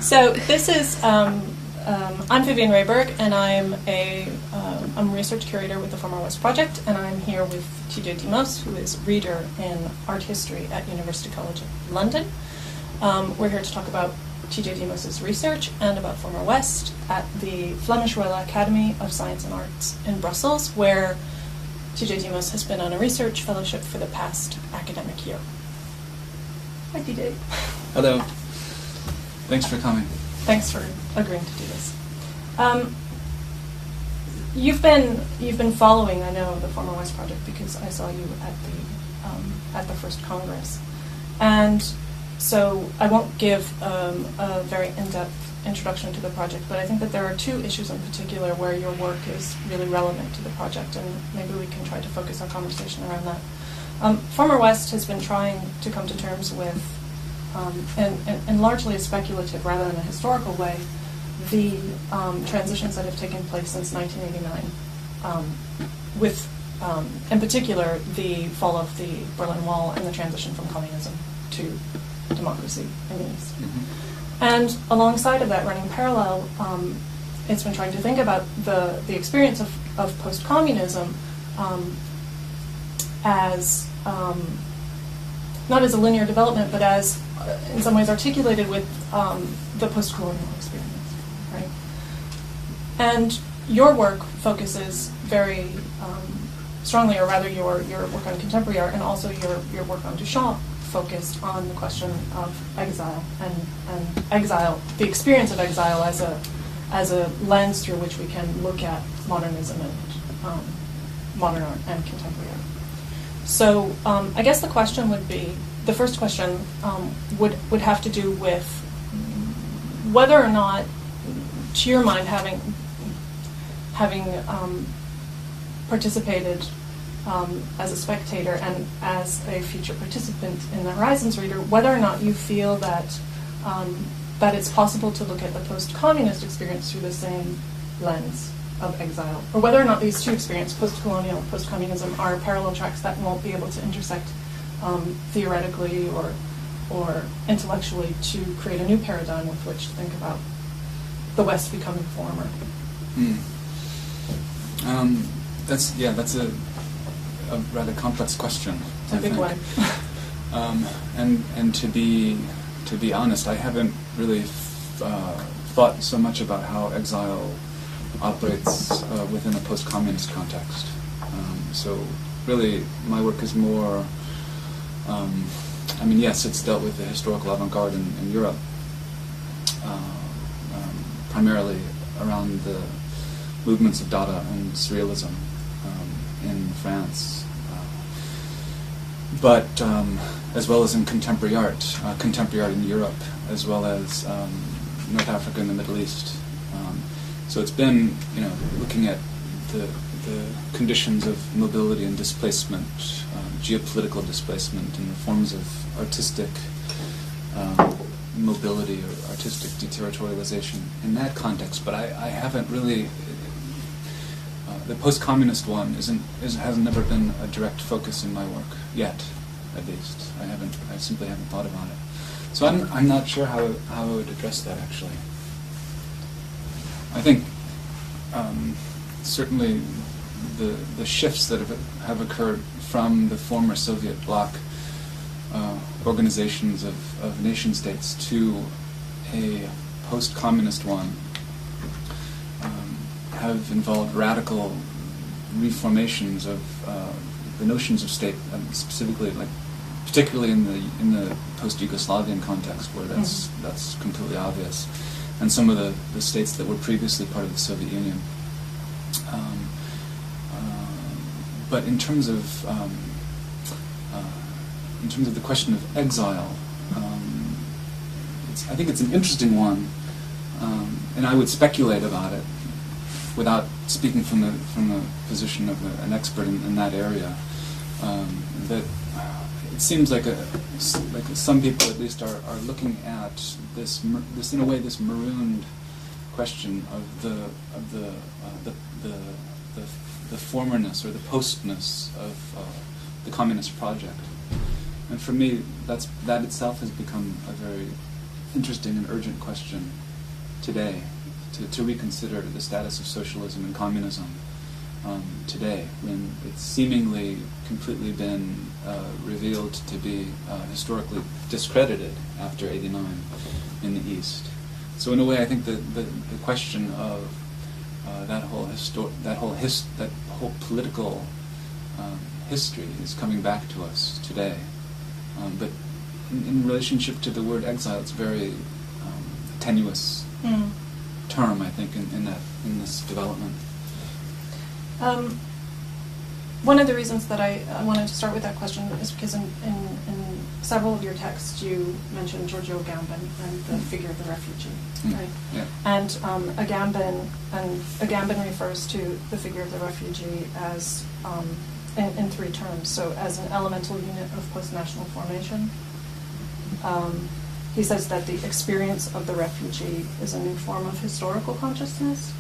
So this is, I'm Vivian Rehberg, and I'm a research curator with the Former West Project, and I'm here with TJ Demos, who is reader in art history at University College London. We're here to talk about TJ Demos' research and about Former West at the Flemish Royal Academy of Science and Arts in Brussels, where TJ Demos has been on a research fellowship for the past academic year. Hi, TJ. Hello. Thanks for coming. Thanks for agreeing to do this. You've been following, I know, the Former West Project because I saw you at the first Congress, and so I won't give a very in-depth introduction to the project, but I think that there are two issues in particular where your work is really relevant to the project, and maybe we can try to focus our conversation around that. Former West has been trying to come to terms with, in largely a speculative rather than a historical way, the transitions that have taken place since 1989, with, in particular, the fall of the Berlin Wall and the transition from communism to democracy in the East. Mm-hmm. And alongside of that, running parallel, it's been trying to think about the experience of post-communism as, not as a linear development, but as, in some ways, articulated with the postcolonial experience, right? And your work focuses very strongly, or rather your work on contemporary art and also your work on Duchamp focused on the question of exile and exile, the experience of exile as a lens through which we can look at modernism and modern art and contemporary art. So I guess the question would be, the first question would have to do with whether or not, to your mind, having participated as a spectator and as a future participant in the Horizons Reader, whether or not you feel that that it's possible to look at the post-communist experience through the same lens of exile, or whether or not these two experiences, post-colonial and post-communism, are parallel tracks that won't be able to intersect theoretically or intellectually to create a new paradigm with which to think about the West becoming former. That's a rather complex question. It's a big one. And to be honest, I haven't really thought so much about how exile operates within a post-communist context. So really, my work is more, yes, it's dealt with the historical avant-garde in Europe, primarily around the movements of Dada and Surrealism in France, but as well as in contemporary art in Europe, as well as North Africa and the Middle East. So it's been, looking at the conditions of mobility and displacement, geopolitical displacement, and the forms of artistic mobility or artistic deterritorialization in that context. But I haven't really. The post-communist one has never been a direct focus in my work yet, at least. I simply haven't thought about it. So I'm not sure how I would address that, actually. I think certainly the shifts that have occurred from the former Soviet bloc organizations of nation states to a post-communist one have involved radical reformations of the notions of state, specifically, particularly in the post-Yugoslavian context, where that's completely obvious, and some of the states that were previously part of the Soviet Union. But in terms of the question of exile, I think it's an interesting one, and I would speculate about it without speaking from the position of an expert in that area. That it seems like some people at least are looking at this in a way, this marooned question of the formerness or the postness of the communist project. And for me, that itself has become a very interesting and urgent question today, to reconsider the status of socialism and communism today, when it's seemingly completely been revealed to be historically discredited after '89 in the East. So in a way, I think the question of that whole political history is coming back to us today. But in relationship to the word exile, it's very tenuous term, I think, in this development. One of the reasons that I wanted to start with that question is because in several of your texts you mentioned Giorgio Agamben and the figure of the refugee, right? Yeah. And Agamben refers to the figure of the refugee as in three terms. So as an elemental unit of post-national formation. He says that the experience of the refugee is a new form of historical consciousness,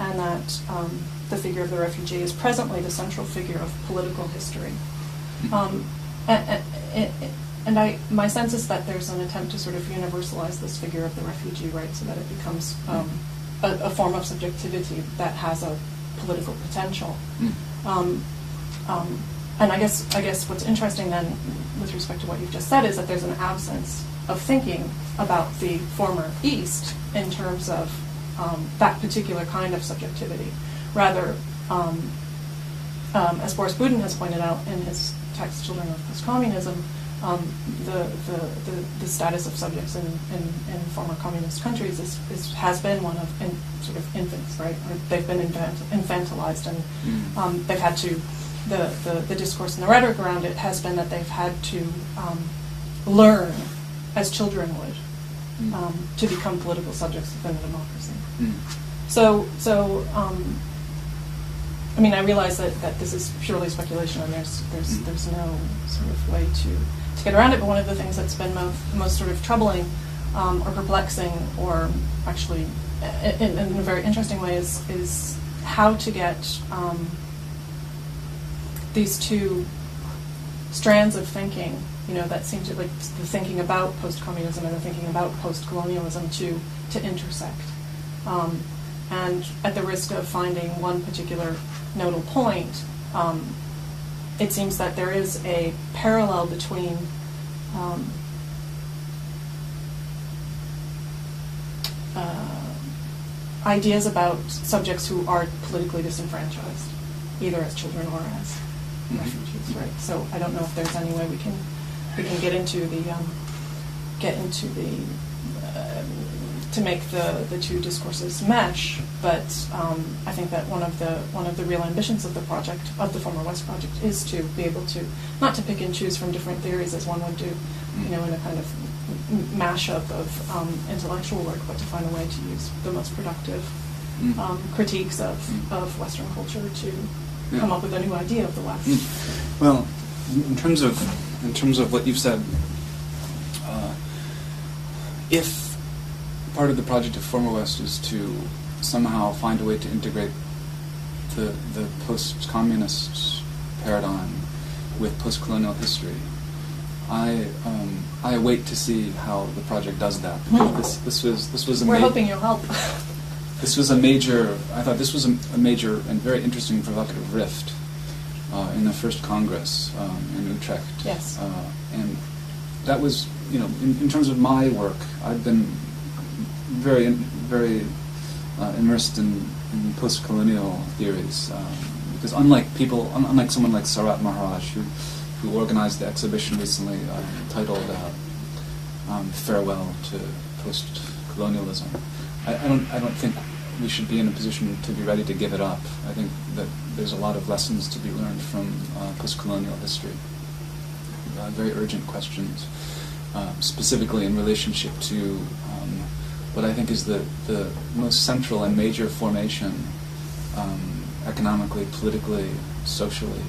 and that the figure of the refugee is presently the central figure of political history. My sense is that there's an attempt to sort of universalize this figure of the refugee, right, so that it becomes a form of subjectivity that has a political potential. And I guess what's interesting then, with respect to what you've just said, is that there's an absence of thinking about the former East in terms of that particular kind of subjectivity. Rather, as Boris Budin has pointed out in his text *Children of Postcommunism*, the status of subjects in former communist countries has been one of sort of infants, right? Or they've been infantilized, and they've had to. The discourse and the rhetoric around it has been that they've had to learn, as children would, to become political subjects within a democracy. So I mean, I realize that this is purely speculation, and there's no sort of way to get around it. But one of the things that's been most sort of troubling or perplexing, or actually in a very interesting way, is how to get these two strands of thinking, that seem to, like, the thinking about post-communism and the thinking about post-colonialism to intersect. And at the risk of finding one particular nodal point, it seems that there is a parallel between ideas about subjects who are politically disenfranchised, either as children or as refugees, right? So I don't know if there's any way we can get into the to make the two discourses mesh, but I think that one of the real ambitions of the project, of the Former West project, is to be able to not to pick and choose from different theories as one would do, in a kind of mashup of intellectual work, but to find a way to use the most productive critiques of Western culture to come up with a new idea of the West. Well, in terms of what you've said, if part of the project of Former West is to somehow find a way to integrate the post-communist paradigm with post-colonial history, I await to see how the project does that. This was a We're hoping you'll help. This was a major. I thought this was a major and very interesting, provocative rift in the first Congress in Utrecht. Yes. And that was, in terms of my work, I've been very immersed in post-colonial theories, because unlike someone like Sarat Maharaj, who organized the exhibition recently titled "Farewell to Post-Colonialism," I don't think we should be in a position to be ready to give it up. I think that there's a lot of lessons to be learned from post-colonial history. Very urgent questions, specifically in relationship to what I think is the most central and major formation, economically, politically, socially,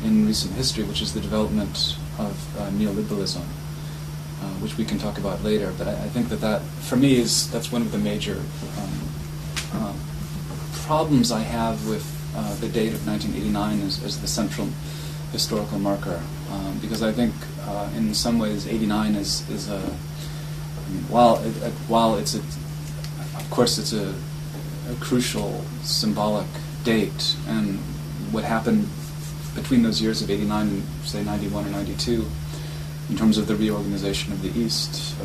in recent history, which is the development of neoliberalism, which we can talk about later. But I think that for me, that's one of the major problems I have with the date of 1989 as the central historical marker, because I think in some ways '89 is I mean, while it's of course it's a crucial symbolic date, and what happened between those years of 89 and say 91 or 92, in terms of the reorganization of the East,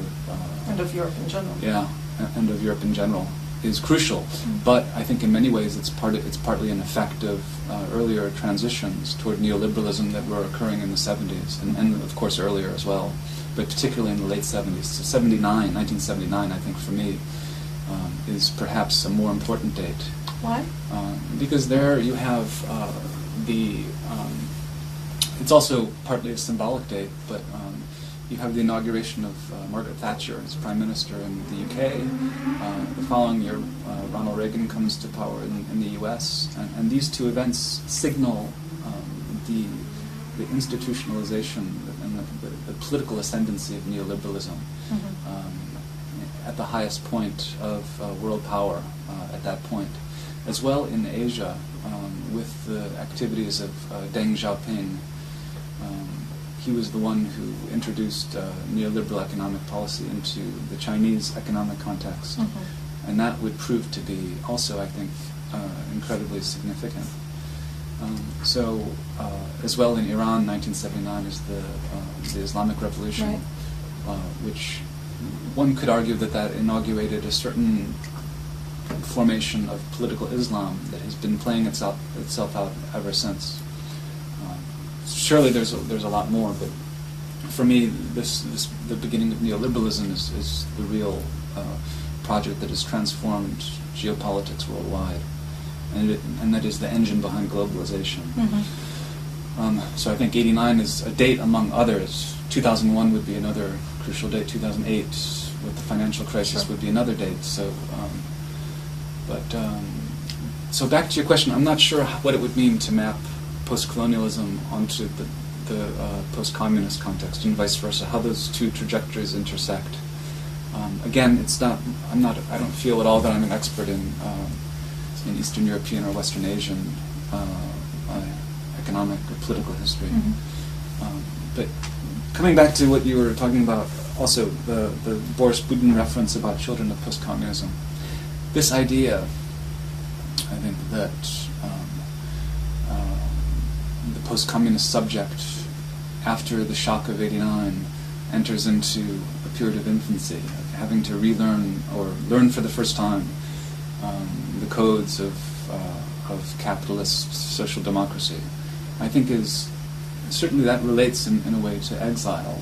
and of Europe in general. Yeah, and of Europe in general, is crucial. But I think in many ways it's partly an effect of earlier transitions toward neoliberalism that were occurring in the 70s, and of course earlier as well, but particularly in the late 70s. So 1979, I think for me, is perhaps a more important date. Why? Because there you have it's also partly a symbolic date, but you have the inauguration of Margaret Thatcher as Prime Minister in the UK. The following year, Ronald Reagan comes to power in the US, and these two events signal the institutionalization and the political ascendancy of neoliberalism at the highest point of world power at that point. As well in Asia, with the activities of Deng Xiaoping. He was the one who introduced neoliberal economic policy into the Chinese economic context. And that would prove to be also, I think, incredibly significant. So, as well in Iran, 1979 is the Islamic Revolution, which one could argue that inaugurated a certain formation of political Islam that has been playing itself out ever since. Surely there's a lot more, but for me, the beginning of neoliberalism is the real project that has transformed geopolitics worldwide, and that is the engine behind globalization. So I think 89 is a date among others. 2001 would be another crucial date. 2008, with the financial crisis, would be another date. So, so back to your question, I'm not sure what it would mean to map postcolonialism onto the post-communist context and vice versa. How those two trajectories intersect. Again, it's not. I don't feel at all that I'm an expert in Eastern European or Western Asian economic or political history. But coming back to what you were talking about, also the Boris Budin reference about children of post-communism. This idea, I think, that the post-communist subject, after the shock of '89, enters into a period of infancy, of having to relearn or learn for the first time the codes of capitalist social democracy. I think is certainly that relates in a way to exile,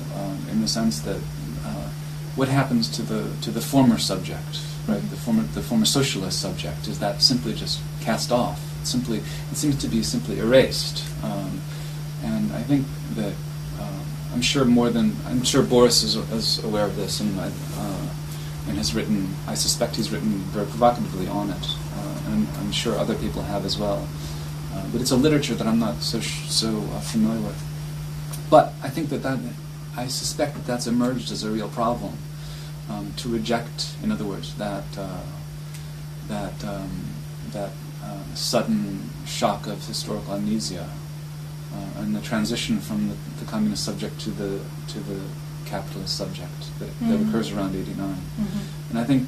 in the sense that what happens to the former subject, right? The former socialist subject, is that simply just cast off. It seems to be simply erased, and I think that I'm sure Boris is aware of this, and has written. I suspect he's written very provocatively on it, and I'm sure other people have as well. But it's a literature that I'm not so familiar with. But I think I suspect that that's emerged as a real problem. To reject, in other words, that sudden shock of historical amnesia, and the transition from the communist subject to the capitalist subject that occurs around '89. And I think,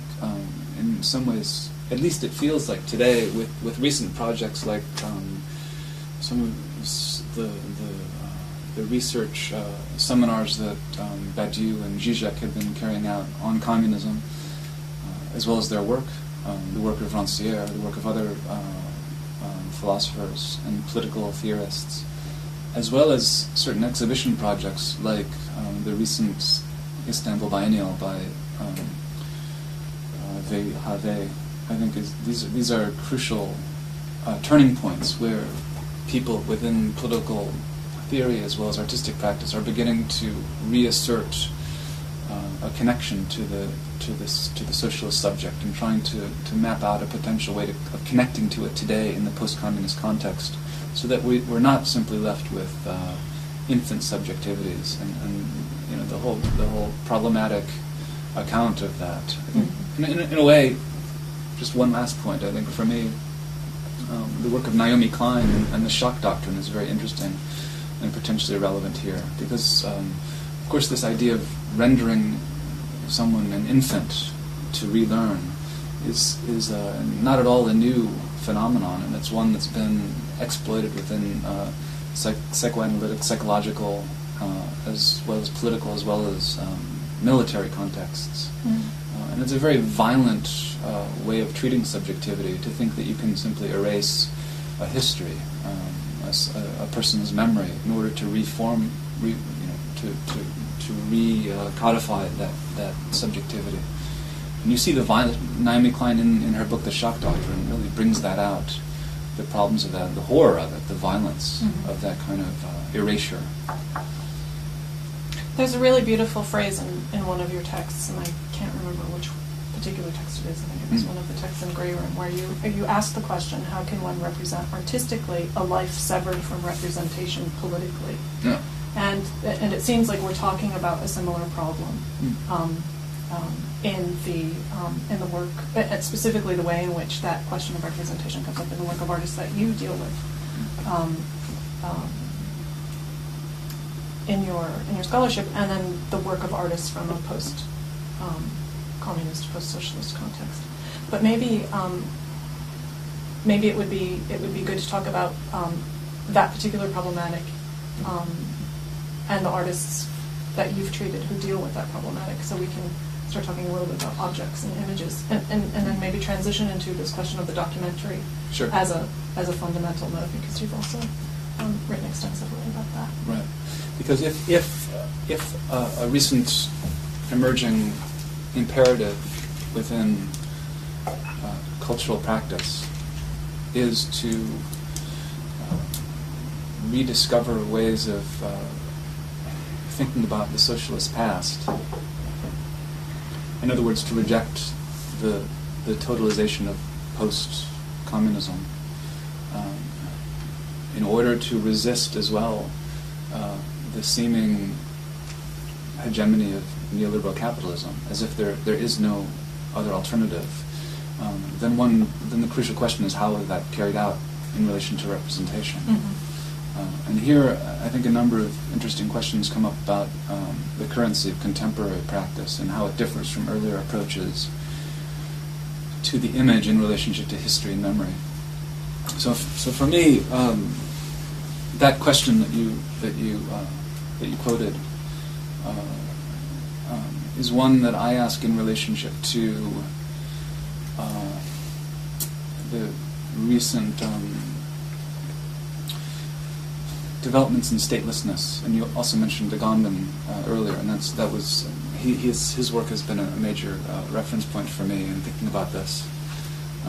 in some ways, at least it feels like today, with recent projects like some of the research seminars that Badiou and Zizek have been carrying out on communism, as well as their work, the work of Rancière, the work of other philosophers and political theorists, as well as certain exhibition projects like the recent Istanbul Biennial by Have. I think these are crucial turning points where people within political theory as well as artistic practice are beginning to reassert a connection to the socialist subject and trying to map out a potential way of connecting to it today in the post-communist context, so that we're not simply left with infant subjectivities and the whole problematic account of that. I think in a way, just one last point. I think for me, the work of Naomi Klein and the shock doctrine is very interesting and potentially relevant here, because of course this idea of rendering someone, an infant, to relearn is not at all a new phenomenon, and it's one that's been exploited within psychoanalytic, psychological, as well as political, as well as military contexts. And it's a very violent way of treating subjectivity to think that you can simply erase a history, a person's memory, in order to to re-codify that subjectivity. And you see the violence. Naomi Klein in her book The Shock Doctrine really brings that out, the problems of that, the horror of it, the violence of that kind of erasure. There's a really beautiful phrase in one of your texts, and I can't remember which particular text it is. I think it was one of the texts in Grey Room, where you ask the question, how can one represent artistically a life severed from representation politically? Yeah. And it seems like we're talking about a similar problem in the work, specifically the way in which that question of representation comes up in the work of artists that you deal with in your scholarship, and then the work of artists from a post-communist, post-socialist context. But maybe it would be good to talk about that particular problematic. And the artists that you've treated who deal with that problematic, so we can start talking a little bit about objects and images, and then maybe transition into this question of the documentary as a fundamental mode, because you've also written extensively about that. Right, because if a recent emerging imperative within cultural practice is to rediscover ways of thinking about the socialist past. In other words, to reject the totalization of post-communism, in order to resist as well the seeming hegemony of neoliberal capitalism, as if there is no other alternative. Then the crucial question is, how is that carried out in relation to representation? And here, I think a number of interesting questions come up about the currency of contemporary practice and how it differs from earlier approaches to the image in relationship to history and memory. So for me, that question that you quoted is one that I ask in relationship to the recent developments in statelessness, and you also mentioned Agamben earlier, and his work has been a major reference point for me in thinking about this,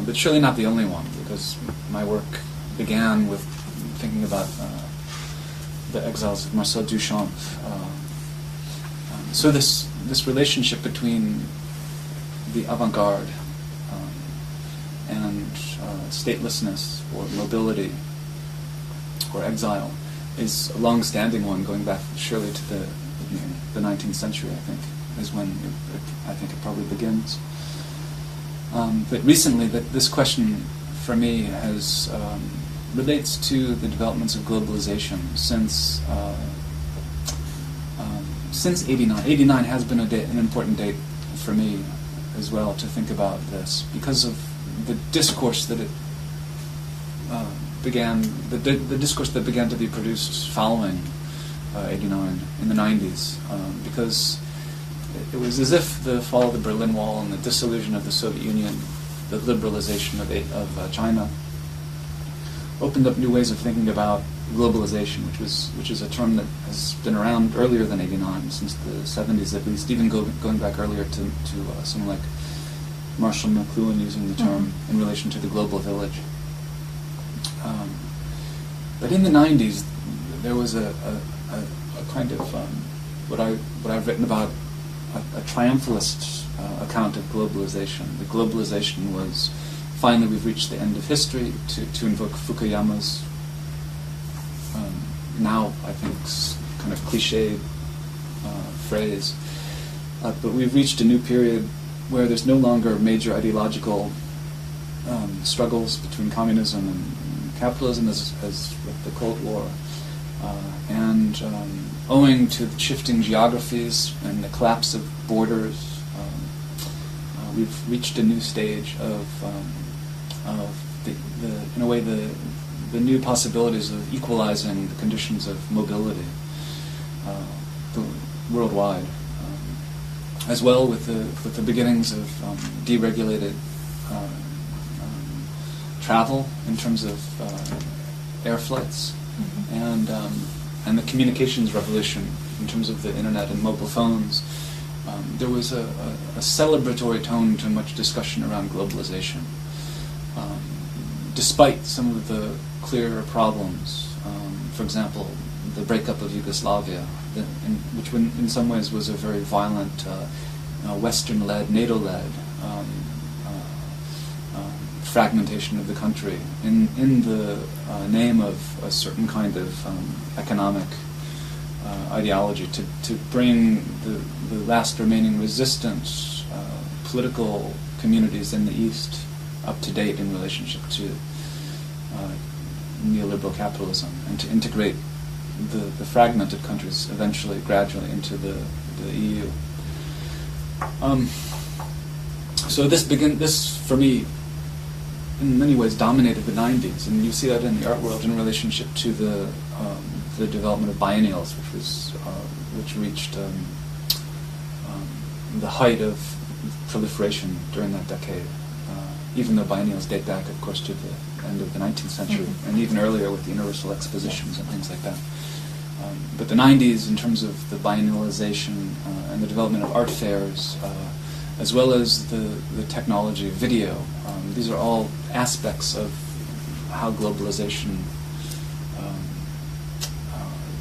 but surely not the only one, because my work began with thinking about the exiles of Marcel Duchamp. So this relationship between the avant-garde and statelessness or mobility or exile is a long-standing one, going back surely to the 19th century, I think, is when it probably begins. But recently, this question for me relates to the developments of globalization since 89. 89 has been an important date for me as well to think about this, because of the discourse that it began, the discourse that began to be produced following 89 in the 90s, because it was as if the fall of the Berlin Wall and the dissolution of the Soviet Union, the liberalization of China, opened up new ways of thinking about globalization, which is a term that has been around earlier than 89, since the 70s at least, even going back earlier to someone like Marshall McLuhan using the term in relation to the global village. But in the 90s, there was a kind of what I've written about a triumphalist account of globalization. The globalization was, finally we've reached the end of history, to invoke Fukuyama's now, I think, kind of cliched phrase. But we've reached a new period where there's no longer major ideological struggles between communism and capitalism as with the Cold War. And owing to the shifting geographies and the collapse of borders, we've reached a new stage of in a way the new possibilities of equalizing the conditions of mobility worldwide, as well with the beginnings of deregulated travel in terms of air flights, and the communications revolution in terms of the internet and mobile phones. There was a celebratory tone to much discussion around globalization, despite some of the clearer problems. For example, the breakup of Yugoslavia, which in some ways was a very violent, Western-led, NATO-led fragmentation of the country in the name of a certain kind of economic ideology to bring the last remaining resistant political communities in the East up to date in relationship to neoliberal capitalism, and to integrate the fragmented countries eventually, gradually, into the EU. So this for me, in many ways, dominated the 90s, and you see that in the art world in relationship to the development of biennials, which reached the height of proliferation during that decade. Even though biennials date back, of course, to the end of the 19th century, and even earlier with the Universal Expositions and things like that. But the 90s, in terms of the biennialization and the development of art fairs, as well as the technology of video, these are all aspects of how globalization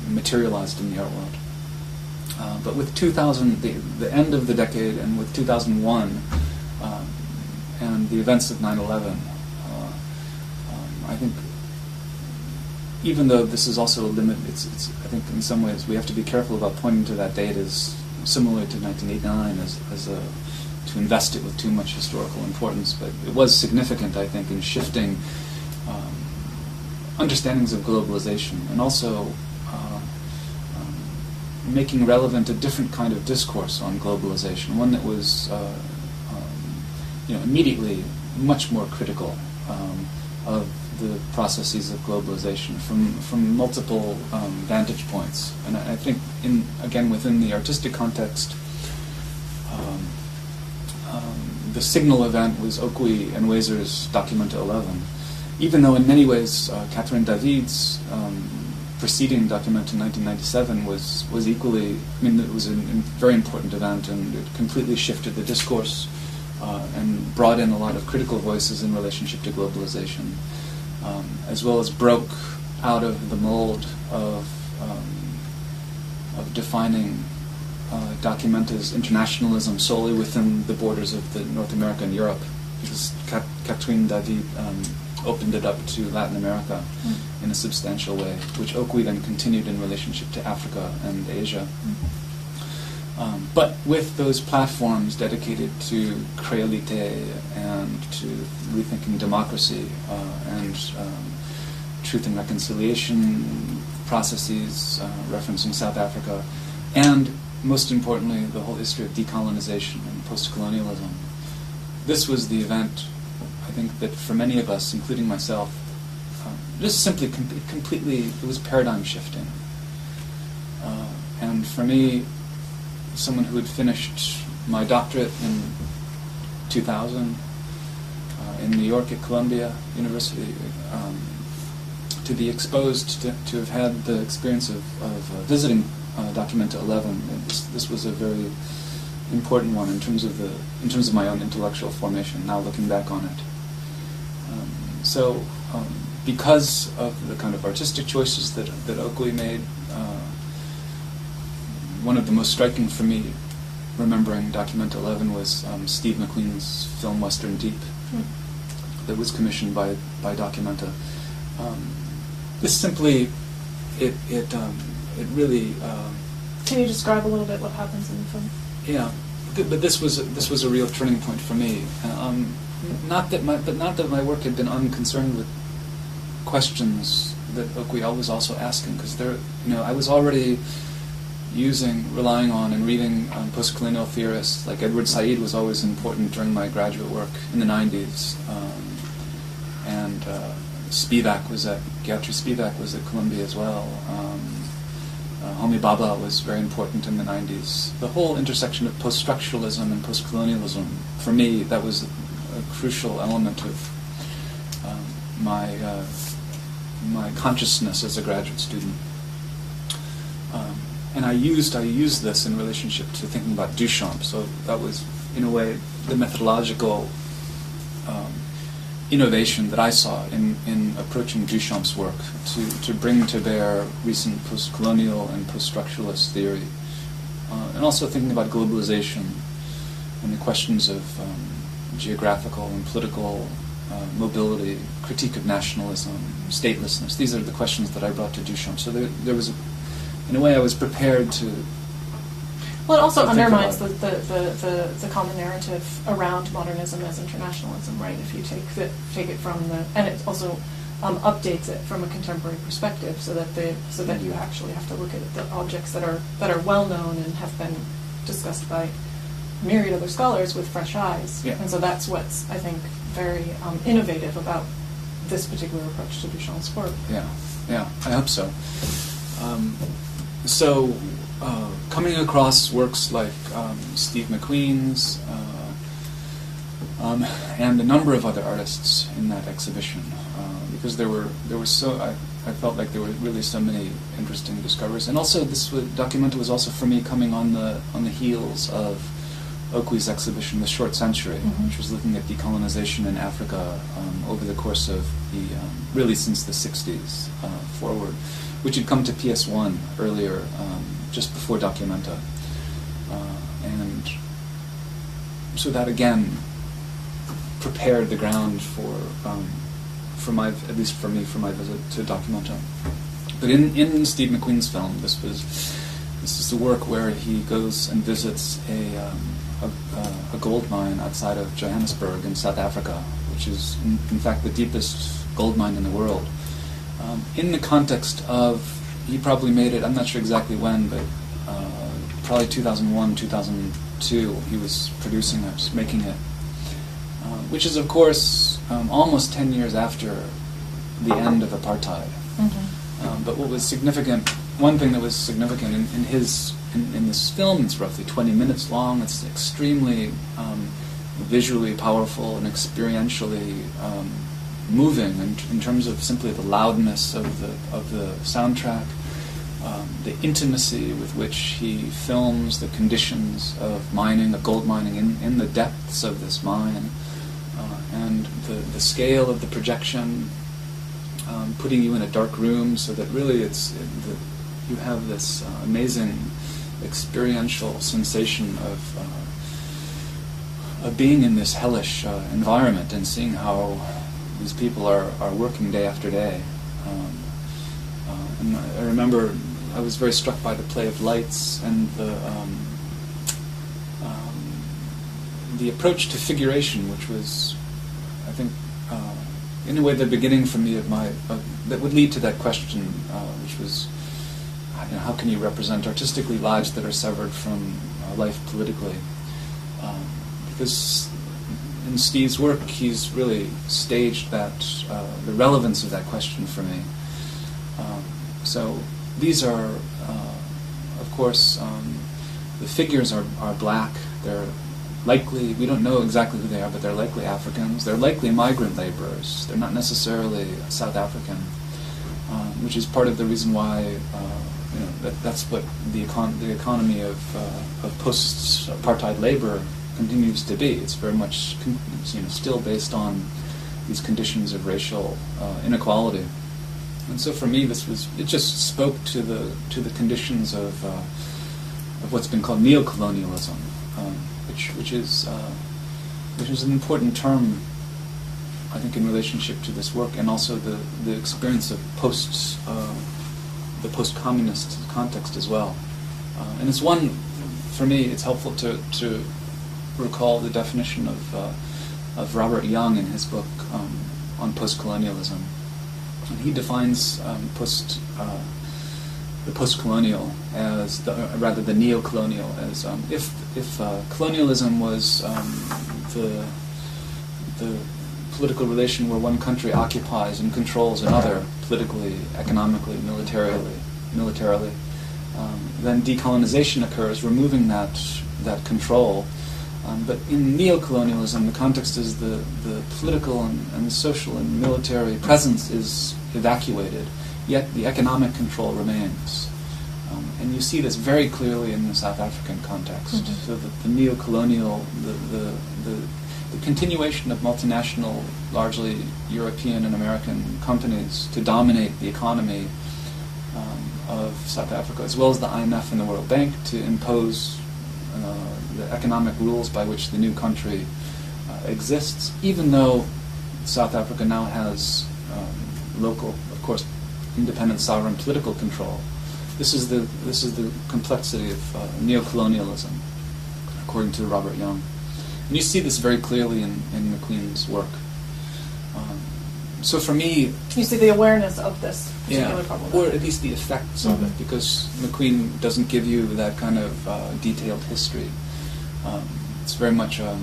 materialized in the art world. But with 2000, the end of the decade, and with 2001, and the events of 9/11, I think, even though this is also a limit, it's I think in some ways we have to be careful about pointing to that date as similar to 1989, to invest it with too much historical importance. But it was significant, I think, in shifting understandings of globalization, and also making relevant a different kind of discourse on globalization, one that was immediately much more critical of the processes of globalization from multiple vantage points. And I think, again, within the artistic context, the signal event was Okui and Wazer's Documenta 11. Even though in many ways Catherine David's preceding Documenta in 1997 was equally, it was a very important event, and it completely shifted the discourse and brought in a lot of critical voices in relationship to globalization, as well as broke out of the mold of defining Documenta's internationalism solely within the borders of the North America and Europe, because Catherine David opened it up to Latin America in a substantial way, which Okui then continued in relationship to Africa and Asia. But with those platforms dedicated to créolité and to rethinking democracy and truth and reconciliation processes, referencing South Africa, and most importantly, the whole history of decolonization and postcolonialism. This was the event, I think, that for many of us, including myself, just simply completely, it was paradigm shifting. And for me, someone who had finished my doctorate in 2000 in New York at Columbia University, to be exposed, to have had the experience of visiting Documenta 11, this was a very important one in terms of my own intellectual formation. Now looking back on it, because of the kind of artistic choices that Okui made, one of the most striking for me, remembering Documenta 11, was Steve McQueen's film Western Deep, that was commissioned by Documenta. This simply, it really. Can you describe a little bit what happens in the film? Yeah, but this was a real turning point for me. Not that my work had been unconcerned with questions that Okui was also asking, because I was already relying on and reading postcolonial theorists like Edward Said was always important during my graduate work in the 90s. And Gayatri Spivak was at Columbia as well. Homi Bhabha was very important in the 90s. The whole intersection of post-structuralism and post-colonialism, for me, that was a crucial element of my consciousness as a graduate student. And I used this in relationship to thinking about Duchamp. So that was, in a way, the methodological innovation that I saw in approaching Duchamp's work to bring to bear recent post-colonial and post-structuralist theory, and also thinking about globalization and the questions of geographical and political mobility, critique of nationalism, statelessness. These are the questions that I brought to Duchamp. So there was, in a way, I was prepared to. Well, it also undermines the common narrative around modernism as internationalism, right? If you take it from and it also updates it from a contemporary perspective, so that you actually have to look at the objects that are well known and have been discussed by myriad other scholars with fresh eyes. Yeah. And so that's what's, I think, very innovative about this particular approach to Duchamp's work. Yeah, I hope so. Coming across works like Steve McQueen's and a number of other artists in that exhibition, because there were I felt like there were really so many interesting discoveries, and also Documenta was also for me coming on the heels of Okwe's exhibition, The Short Century, which was looking at decolonization in Africa over the course of really since the 60s forward, which had come to PS1 earlier, just before Documenta. And so that again prepared the ground for at least for me, for my visit to Documenta. But in Steve McQueen's film, this is a work where he goes and visits a gold mine outside of Johannesburg in South Africa, which is in fact the deepest gold mine in the world. In the context of, he probably made it, I'm not sure exactly when, but probably 2001, 2002, he was producing it, making it, which is of course almost 10 years after the end of apartheid. But what was significant, one thing that was significant in this film, it's roughly 20 minutes long, it's extremely visually powerful and experientially moving in terms of simply the loudness of the soundtrack, the intimacy with which he films the conditions of mining, of gold mining in the depths of this mine, and the scale of the projection, putting you in a dark room so that really you have this amazing experiential sensation of being in this hellish environment and seeing how these people are working day after day. And I remember I was very struck by the play of lights and the approach to figuration, which was, I think, in a way the beginning for me of that would lead to that question, which was, how can you represent artistically lives that are severed from life politically? Because in Steve's work, he's really staged the relevance of that question for me. So these are, of course, the figures are black. They're likely, we don't know exactly who they are, but they're likely Africans. They're likely migrant laborers. They're not necessarily South African, which is part of the reason why that's what the economy of post-apartheid labor continues to be. It's very much still based on these conditions of racial inequality. And so for me, it just spoke to the conditions of what's been called neocolonialism, which is an important term, I think, in relationship to this work, and also the experience of the post-communist context as well. And it's one, for me, it's helpful to recall the definition of Robert Young in his book the postcolonial as rather the neo-colonial as if colonialism was the political relation where one country occupies and controls another politically, economically, militarily, then decolonization occurs, removing that control. But in neo-colonialism, the context is the political and social and military presence is evacuated, yet the economic control remains. And you see this very clearly in the South African context. Mm-hmm. So that the neo-colonial, the continuation of multinational, largely European and American companies to dominate the economy of South Africa, as well as the IMF and the World Bank to impose the economic rules by which the new country exists, even though South Africa now has local, of course, independent sovereign political control. This is the complexity of neocolonialism, according to Robert Young. And you see this very clearly in McQueen's work. So for me... You see the awareness of this particular problem. Or at least the effects of it, because McQueen doesn't give you that kind of detailed history. It's very much an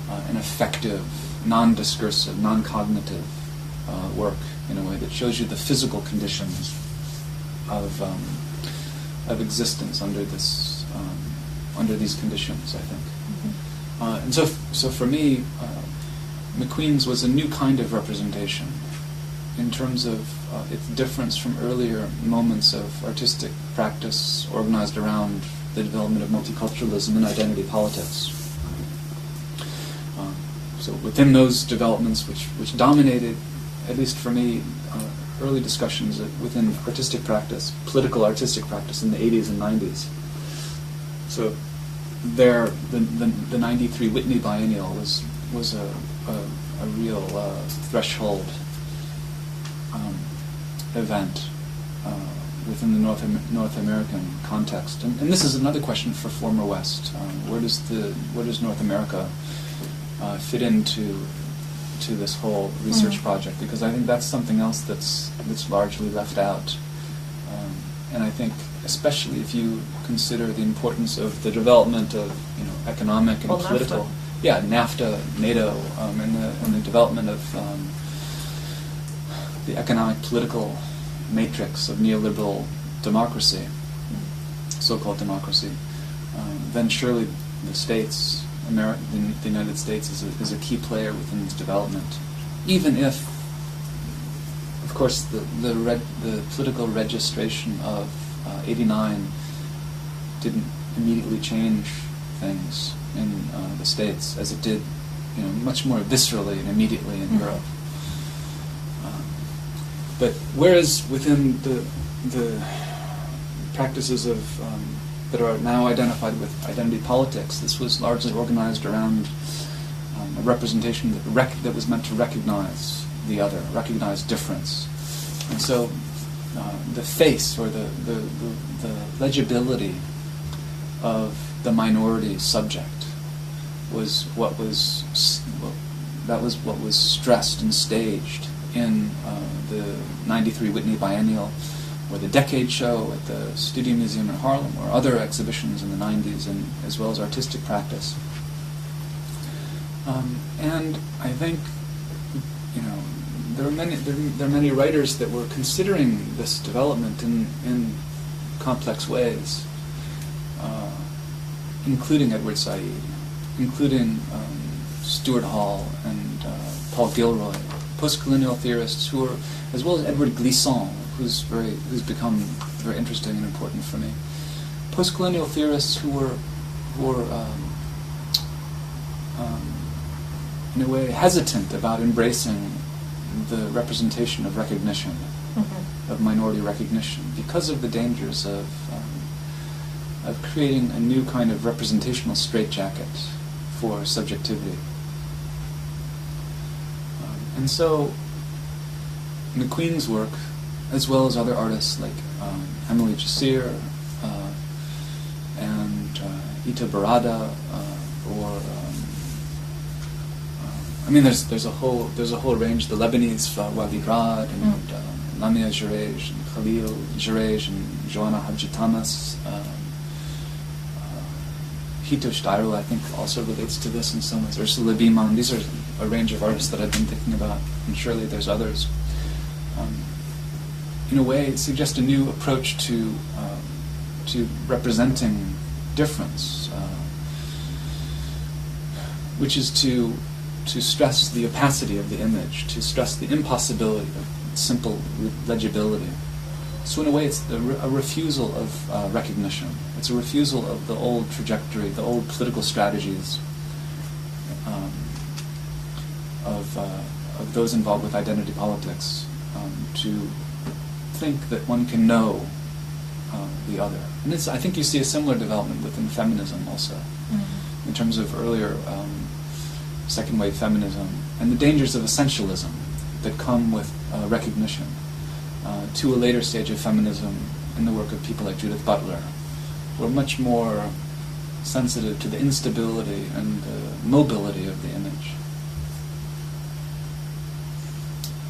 effective, non-discursive, non-cognitive work, in a way, that shows you the physical conditions of existence under this under these conditions, I think. Mm-hmm. And so for me, McQueen's was a new kind of representation in terms of its difference from earlier moments of artistic practice organized around the development of multiculturalism and identity politics. So within those developments, which dominated, at least for me, early discussions within artistic practice, political artistic practice in the 80s and 90s. So there, the 93 Whitney Biennial was a real threshold event within the North American context. And this is another question for former West. Where does North America fit into this whole research project? Because I think that's something else that's largely left out. And I think, especially if you consider the importance of the development of economic and political, NAFTA, NATO, and the development of the economic political matrix of neoliberal democracy, so-called democracy, then surely the states, the United States, is a key player within this development. Even if, of course, the political registration of '89 didn't immediately change things in the States as it did, much more viscerally and immediately in Europe. But whereas within the practices of that are now identified with identity politics, this was largely organized around a representation that was meant to recognize the other, recognize difference, and so the face or the legibility of the minority subject was what was stressed and staged in the 93 Whitney Biennial, or the Decade Show at the Studio Museum in Harlem, or other exhibitions in the 90s, and as well as artistic practice. And I think, there are many writers that were considering this development in complex ways, including Edward Said, including Stuart Hall and Paul Gilroy, postcolonial theorists who are, as well as Edward Glissant, who's become very interesting and important for me. Postcolonial theorists who were in a way hesitant about embracing the representation of recognition, of minority recognition, because of the dangers of creating a new kind of representational straitjacket for subjectivity. And so McQueen's work, as well as other artists like Emily Jasir and Ita Barada, there's a whole range. The Lebanese Wadi Rad and Lamia Jirej and Khalil Jirej and Joanna Hadji-Thomas. Hito Steiru, I think, also relates to this in some ways. Ursula Biman. These are a range of artists that I've been thinking about, and surely there's others. In a way, it suggests a new approach to representing difference, which is to stress the opacity of the image, to stress the impossibility of simple legibility. So in a way, it's a refusal of recognition. It's a refusal of the old trajectory, the old political strategies of those involved with identity politics, to think that one can know the other. And I think you see a similar development within feminism also, in terms of earlier second wave feminism, and the dangers of essentialism that come with recognition, to a later stage of feminism in the work of people like Judith Butler, who are much more sensitive to the instability and the mobility of the image.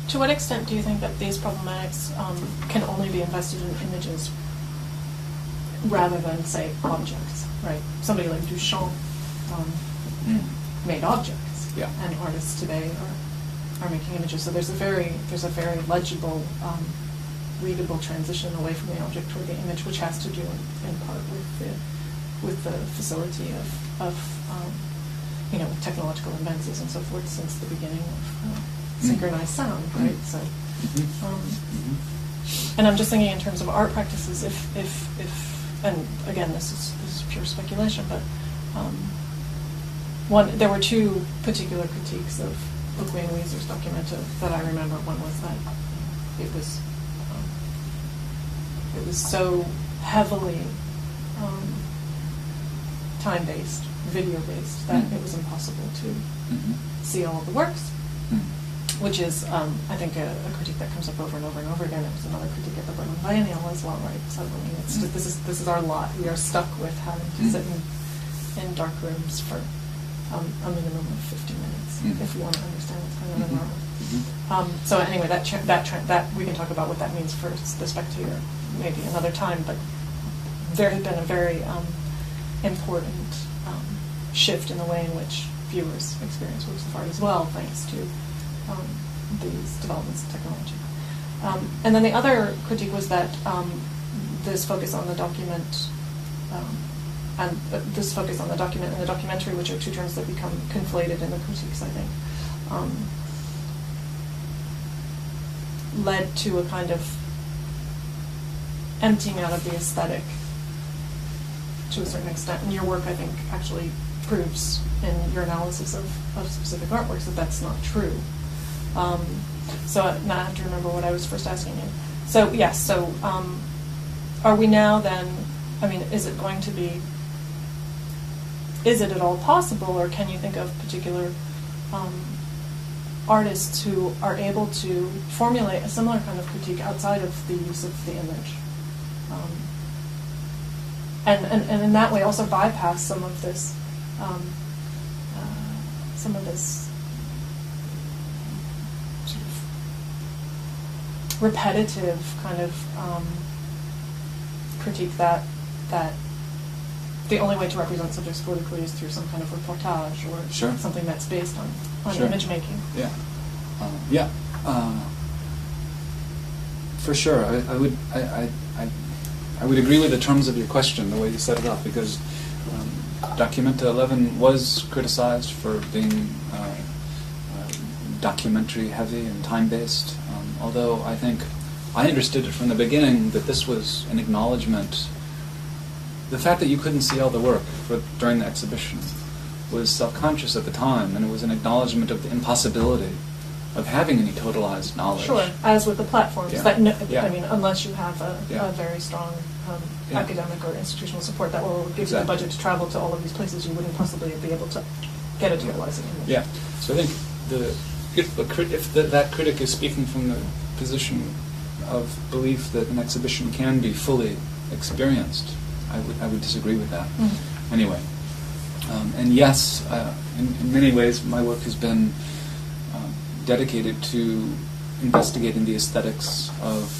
To what extent do you think that these problematics can only be invested in images rather than, say, objects, right? Somebody like Duchamp made objects, yeah. And artists today are making images. So there's a very legible, readable transition away from the object toward the image, which has to do in part with the facility of technological advances and so forth since the beginning of synchronized sound, right? So, and I'm just thinking in terms of art practices, if and again this is pure speculation, but there were two particular critiques of McQueen Weezer's Documenta that I remember. One was that it was so heavily time-based, video-based, that it was impossible to see all of the works. Which is, I think, a critique that comes up over and over and over again. It was another critique at the Berlin Biennial as well, right? So I mean, it's just, this is our lot. We are stuck with having to sit in dark rooms for a minimum of 50 minutes if we want to understand what's going on in our world. So anyway, that we can talk about what that means for the spectator maybe another time. But there has been a very important shift in the way in which viewers experience works of art as well, thanks to these developments in technology. And then the other critique was that this focus on the document and this focus on the document and the documentary, which are two terms that become conflated in the critiques, I think, led to a kind of emptying out of the aesthetic to a certain extent. And your work, I think, actually proves in your analysis of specific artworks that that's not true. So now I have to remember what I was first asking you. So yes, so are we now then, I mean, is it at all possible, or can you think of particular artists who are able to formulate a similar kind of critique outside of the use of the image? And in that way also bypass some of this sort of repetitive kind of critique that the only way to represent subjects politically is through some kind of reportage or something that's based on image making. Yeah, for sure. I would agree with the terms of your question, the way you set it up, because Documenta 11 was criticized for being documentary heavy and time-based, although I think I understood it from the beginning that this was an acknowledgement. The fact that you couldn't see all the work during the exhibition was self-conscious at the time, and it was an acknowledgement of the impossibility of having any totalized knowledge. Sure, as with the platforms. Yeah. I mean, unless you have a very strong academic or institutional support that will give you the budget to travel to all of these places, you wouldn't possibly be able to get a totalizing image. Yeah, so I think if that critic is speaking from the position of belief that an exhibition can be fully experienced, I would disagree with that. Mm-hmm. Anyway, and yes, in many ways, my work has been dedicated to investigating the aesthetics of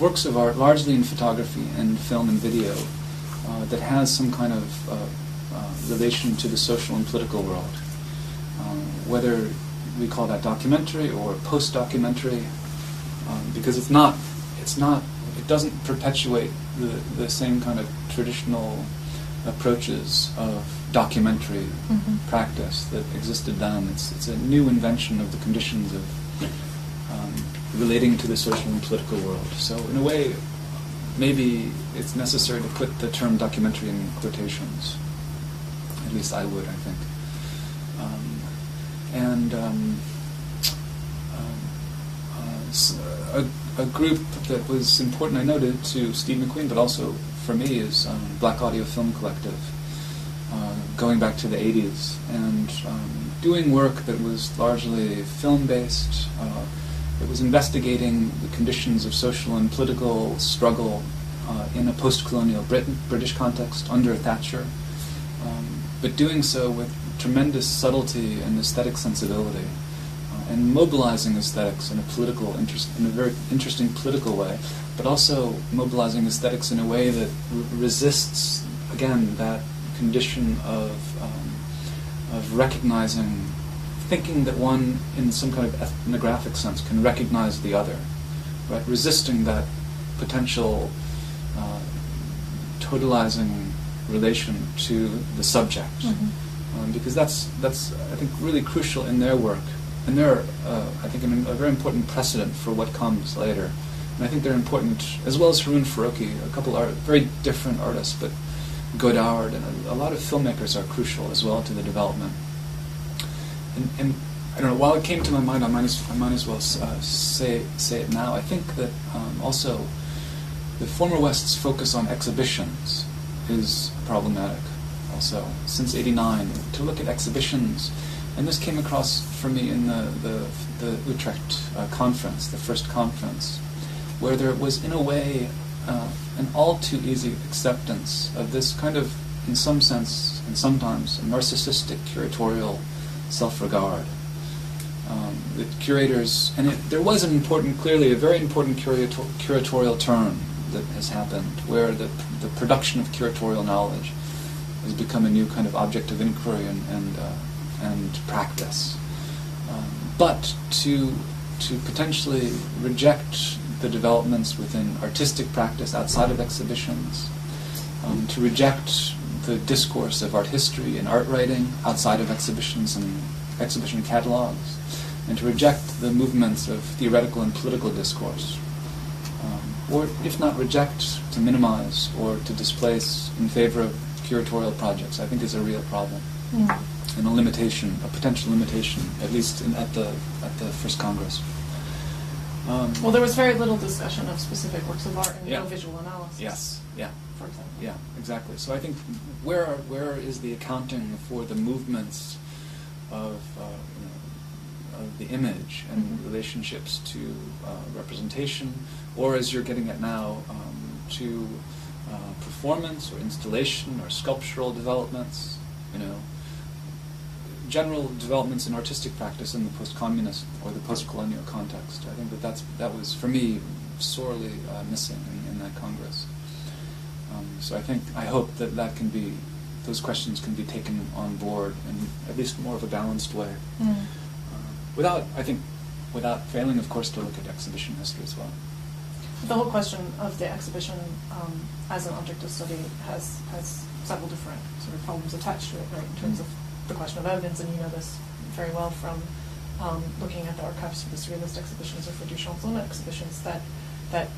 works of art, largely in photography and film and video, that has some kind of relation to the social and political world. Whether we call that documentary or post-documentary, because it doesn't perpetuate the same kind of traditional approaches of documentary practice that existed then. It's a new invention of the conditions of relating to the social and political world. So in a way, maybe it's necessary to put the term documentary in quotations. At least I would, I think. A group that was important, I noted, to Steve McQueen, but also for me, is Black Audio Film Collective, going back to the 80s, and doing work that was largely film-based. It was investigating the conditions of social and political struggle in a post-colonial British context under Thatcher, but doing so with tremendous subtlety and aesthetic sensibility, and mobilizing aesthetics in a very interesting political way, but also mobilizing aesthetics in a way that resists, again, that condition of recognizing, thinking that one, in some kind of ethnographic sense, can recognize the other, right? Resisting that potential totalizing relation to the subject, because that's I think really crucial in their work, and they're I think a very important precedent for what comes later. And I think they're important, as well as Haroon Farouki, a couple very different artists, but Godard and a lot of filmmakers are crucial as well to the development. And I don't know, while it came to my mind, I might as well say it now. I think that also the former West's focus on exhibitions is problematic also. Since '89, to look at exhibitions, and this came across for me in the Utrecht conference, the first conference, where there was, in a way, an all too easy acceptance of this kind of, in some sense, and sometimes, narcissistic curatorial self-regard. The curators, and there was clearly a very important curatorial turn that has happened, where the production of curatorial knowledge has become a new kind of object of inquiry and practice. But to potentially reject the developments within artistic practice outside of exhibitions, to reject the discourse of art history and art writing outside of exhibitions and exhibition catalogs, and to reject the movements of theoretical and political discourse, or if not reject, to minimize or to displace in favor of curatorial projects, I think is a real problem. And a limitation, a potential limitation, at least at the first Congress. Well, there was very little discussion of specific works of art and Yeah. no visual analysis. Yes, yeah. For example. Yeah, exactly. So I think where is the accounting for the movements of the image and relationships to representation, or as you're getting at now, to performance or installation or sculptural developments, general developments in artistic practice in the post-communist or the post-colonial context. I think that was for me sorely missing in that Congress. So I hope that those questions can be taken on board in at least more of a balanced way, without failing, of course, to look at exhibition history as well. The whole question of the exhibition as an object of study has several different sort of problems attached to it, right? In terms of the question of evidence, and you know this very well from looking at the archives for the surrealist exhibitions or for Duchamp's own exhibitions, that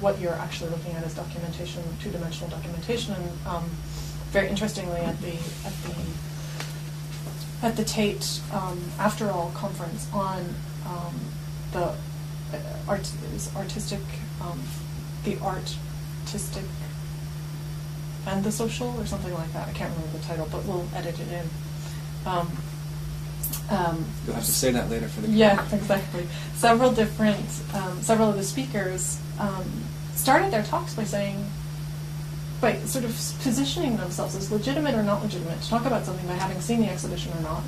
what you're actually looking at is documentation, two-dimensional documentation, and very interestingly at the Tate After All conference on the artistic and the social, or something like that. I can't remember the title, but we'll edit it in. You'll have to say that later for the Yeah, exactly. Several of the speakers started their talks by sort of positioning themselves as legitimate or not legitimate, to talk about something by having seen the exhibition or not.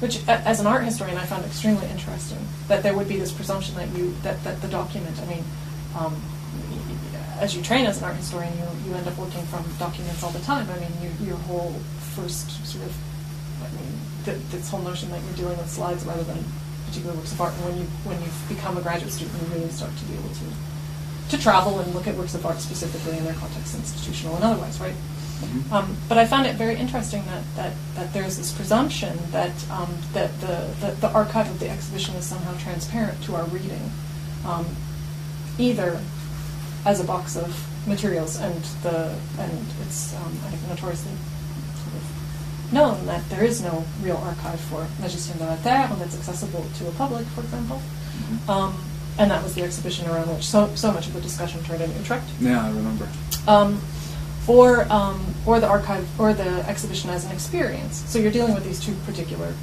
which as an art historian I found extremely interesting, that there would be this presumption that the document, I mean, as you train as an art historian, you end up working from documents all the time. I mean, your whole first sort of, I mean, this whole notion that you're dealing with slides rather than particular works of art, and when you become a graduate student, you really start to be able to travel and look at works of art specifically in their context, institutional and otherwise, right? Mm-hmm. But I found it very interesting that there's this presumption that the archive of the exhibition is somehow transparent to our reading, either as a box of materials, and it's I think notoriously sort of known that there is no real archive for La Gestion de la Terre that's accessible to a public, for example. Mm-hmm. And that was the exhibition around which so much of the discussion turned in Utrecht. Yeah, I remember. Or the archive, or the exhibition as an experience. So you're dealing with these two particular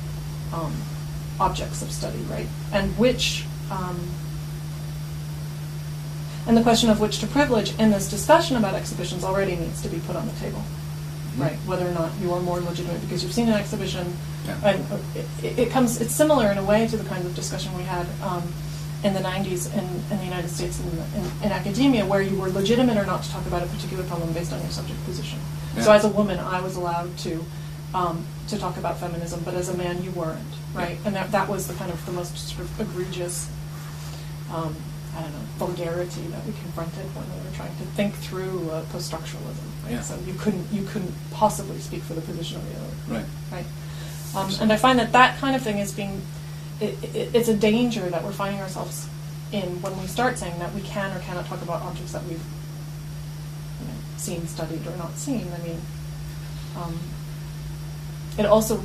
objects of study, right? And which, and the question of which to privilege in this discussion about exhibitions already needs to be put on the table, mm-hmm. right? Whether or not you are more legitimate because you've seen an exhibition, yeah. And it's similar in a way to the kinds of discussion we had in the 90s in the United States in academia, where you were legitimate or not to talk about a particular problem based on your subject position. Yeah. So as a woman, I was allowed to talk about feminism, but as a man, you weren't, right? Yeah. And that was the kind of the most sort of egregious, vulgarity that we confronted when we were trying to think through post-structuralism. Right? Yeah. So you couldn't possibly speak for the position of the other. Right. Right. And I find that kind of thing is being. It's a danger that we're finding ourselves in when we start saying that we can or cannot talk about objects that we've seen, studied, or not seen. I mean, it also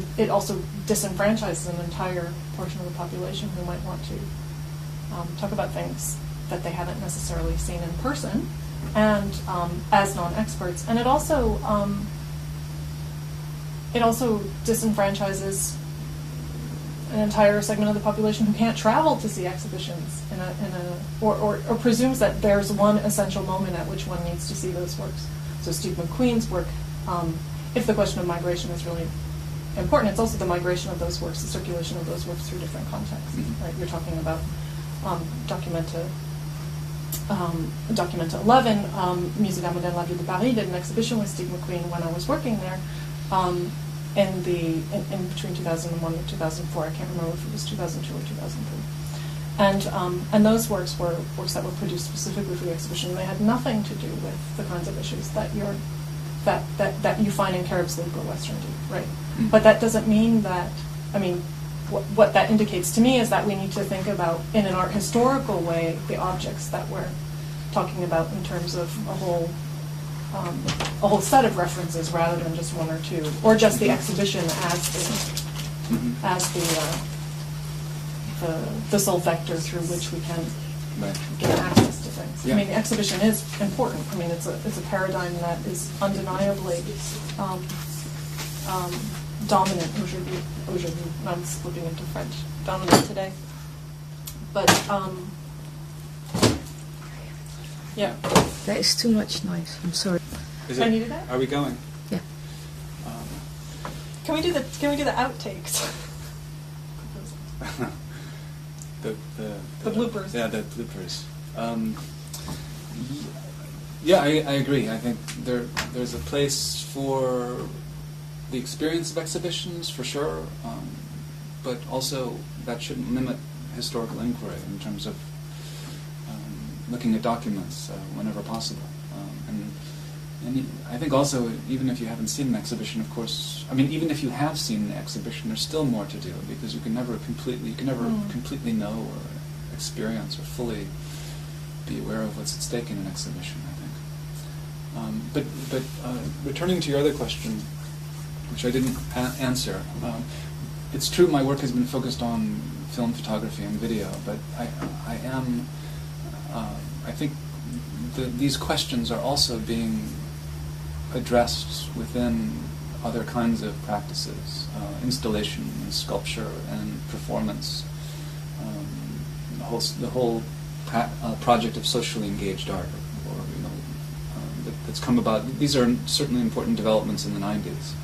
disenfranchises an entire portion of the population who might want to talk about things that they haven't necessarily seen in person, and as non-experts. And it also disenfranchises an entire segment of the population who can't travel to see exhibitions or presumes that there's one essential moment at which one needs to see those works. So Steve McQueen's work, if the question of migration is really important, it's also the migration of those works, the circulation of those works through different contexts. Mm-hmm. Right? You're talking about Documenta 11, Musée d'Art Moderne La Ville de Paris did an exhibition with Steve McQueen when I was working there. In between 2001 and 2004, I can't remember if it was 2002 or 2003, and those works were works that were produced specifically for the exhibition. They had nothing to do with the kinds of issues that you find in Carib Sleep or Western Deep, right? Mm-hmm. But that doesn't mean that. I mean, what that indicates to me is that we need to think about, in an art historical way, the objects that we're talking about in terms of a whole set of references rather than just one or two, or just the exhibition as the sole vector through which we can gain access to things. Yeah. I mean, the exhibition is important. I mean, it's a paradigm that is undeniably dominant aujourd'hui. I'm flipping into French. Dominant today, but yeah. That is too much noise. I'm sorry. Can you do that? Are we going? Yeah. Can we do the outtakes? the bloopers. Yeah, the bloopers. Yeah, I agree. I think there's a place for the experience of exhibitions, for sure, but also that shouldn't limit historical inquiry in terms of looking at documents whenever possible. And I think also, even if you haven't seen an exhibition, of course, I mean, even if you have seen the exhibition, there's still more to do, because you can never completely know or experience or fully be aware of what's at stake in an exhibition, I think. But returning to your other question, which I didn't answer, it's true my work has been focused on film photography and video, but I think these questions are also being addressed within other kinds of practices, installation and sculpture and performance, the whole project of socially engaged art, that's come about. These are certainly important developments in the 90s,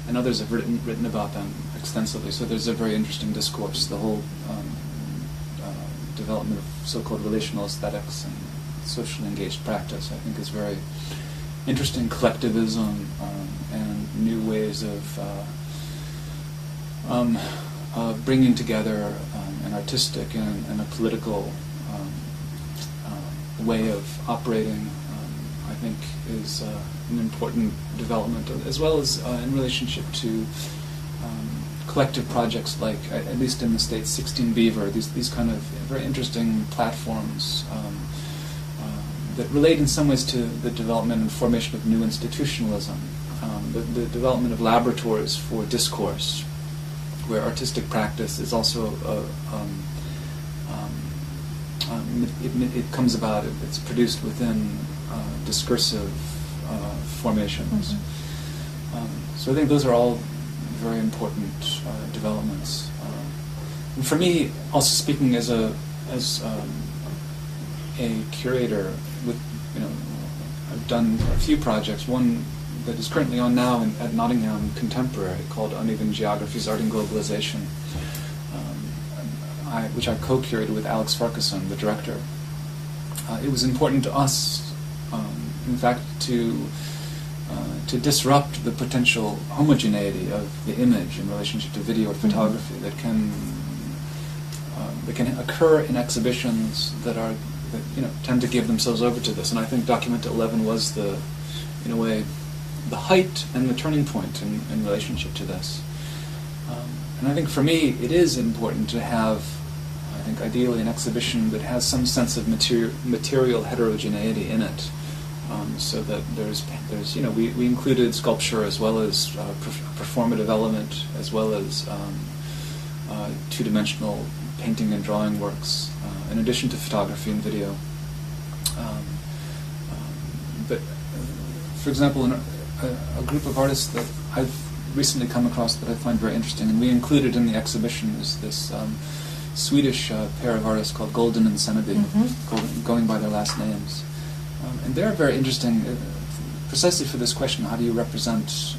and others have written about them extensively. So there's a very interesting discourse. The whole development of so-called relational aesthetics and socially engaged practice, I think, is very interesting. Collectivism and new ways of bringing together an artistic and a political way of operating, I think, is an important development, as well as in relationship to collective projects like, at least in the States, 16 Beaver, these kind of very interesting platforms that relate in some ways to the development and formation of new institutionalism, the development of laboratories for discourse, where artistic practice is also it comes about, it's produced within discursive formations. Mm-hmm. So I think those are all very important developments. And for me, also speaking as a curator, with I've done a few projects. One that is currently on now at Nottingham Contemporary, called Uneven Geographies, Art and Globalization, which I co-curated with Alex Farquharson, the director. It was important to us, in fact, to disrupt the potential homogeneity of the image in relationship to video or photography that can occur in exhibitions that tend to give themselves over to this. And I think Documenta 11 was in a way, the height and the turning point in relationship to this. And I think for me, it is important to have, I think, ideally an exhibition that has some sense of material heterogeneity in it, so that there's we included sculpture as well as performative element, as well as two-dimensional painting and drawing works, in addition to photography and video. But for example, a group of artists that I've recently come across that I find very interesting, and we included in the exhibition, is this Swedish pair of artists called Golden and Seneby, going by their last names. And they're very interesting, precisely for this question: how do you represent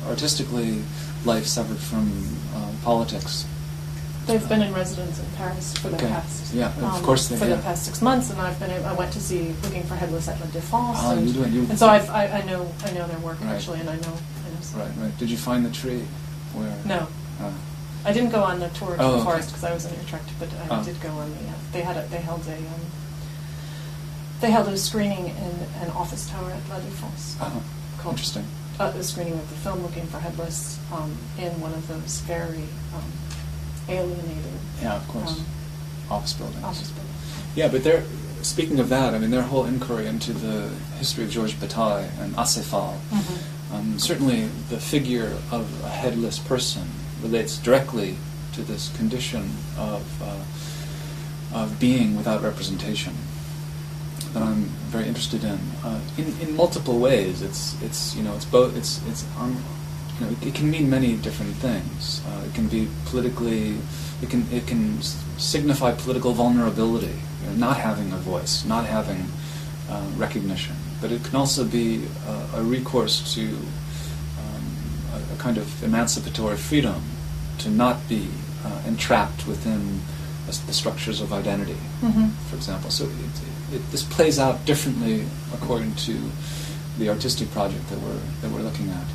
artistically life severed from politics? They've been in residence in Paris for the past, of course they for the past 6 months, and I went to see Looking for Headless at La Défense, and so I know their work, right. Actually, and I know some. Right. Did you find the tree? Where? No. I didn't go on the tour to the forest because I was in Utrecht, but I did go on the. They held a screening in an office tower at La Défense. Called, interesting. A screening of the film Looking for Headless in one of those very alienated. Yeah, of course. Office buildings. Yeah, but speaking of that, I mean, their whole inquiry into the history of Georges Bataille and Acéphale, certainly the figure of a headless person relates directly to this condition of being without representation that I'm very interested in multiple ways. It can mean many different things. It can be politically. It can signify political vulnerability, not having a voice, not having recognition. But it can also be a recourse to a kind of emancipatory freedom, to not be entrapped within the structures of identity, for example. So this plays out differently according to the artistic project that we're looking at.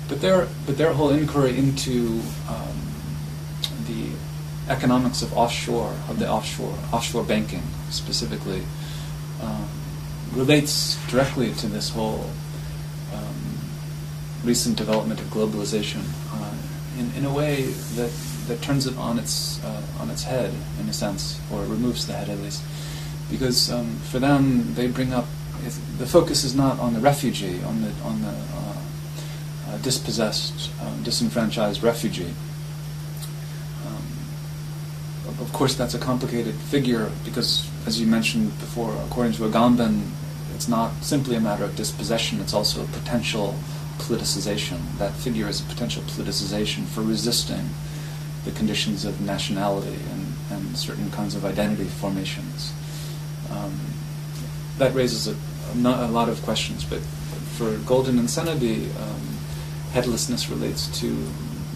But their whole inquiry into the economics of offshore banking specifically, relates directly to this whole recent development of globalization in a way that turns it on its head, in a sense, or removes the head at least, because for them they bring up the focus is not on the refugee, on the dispossessed, disenfranchised refugee. Of course, that's a complicated figure because, as you mentioned before, according to Agamben, it's not simply a matter of dispossession, it's also a potential politicization. That figure is a potential politicization for resisting the conditions of nationality and certain kinds of identity formations. That raises a lot of questions, but for Golden and Seneby, headlessness relates to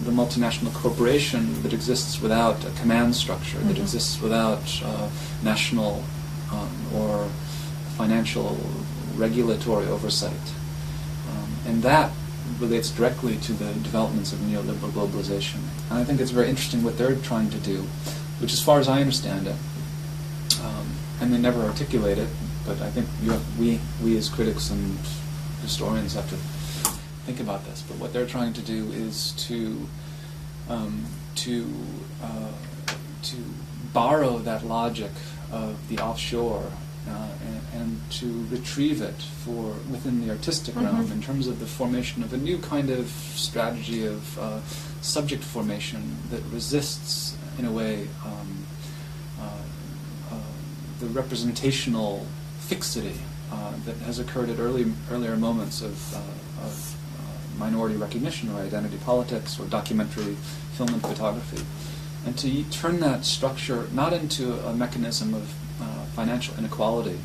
the multinational corporation that exists without a command structure, that exists without national or financial regulatory oversight. And that relates directly to the developments of neoliberal globalization. And I think it's very interesting what they're trying to do, which as far as I understand it, and they never articulate it, but I think we as critics and historians have to think about this. But what they're trying to do is to borrow that logic of the offshore and to retrieve it for within the artistic realm in terms of the formation of a new kind of strategy of subject formation that resists, in a way, the representational fixity that has occurred at earlier moments of minority recognition or identity politics or documentary film and photography, and to turn that structure not into a mechanism of financial inequality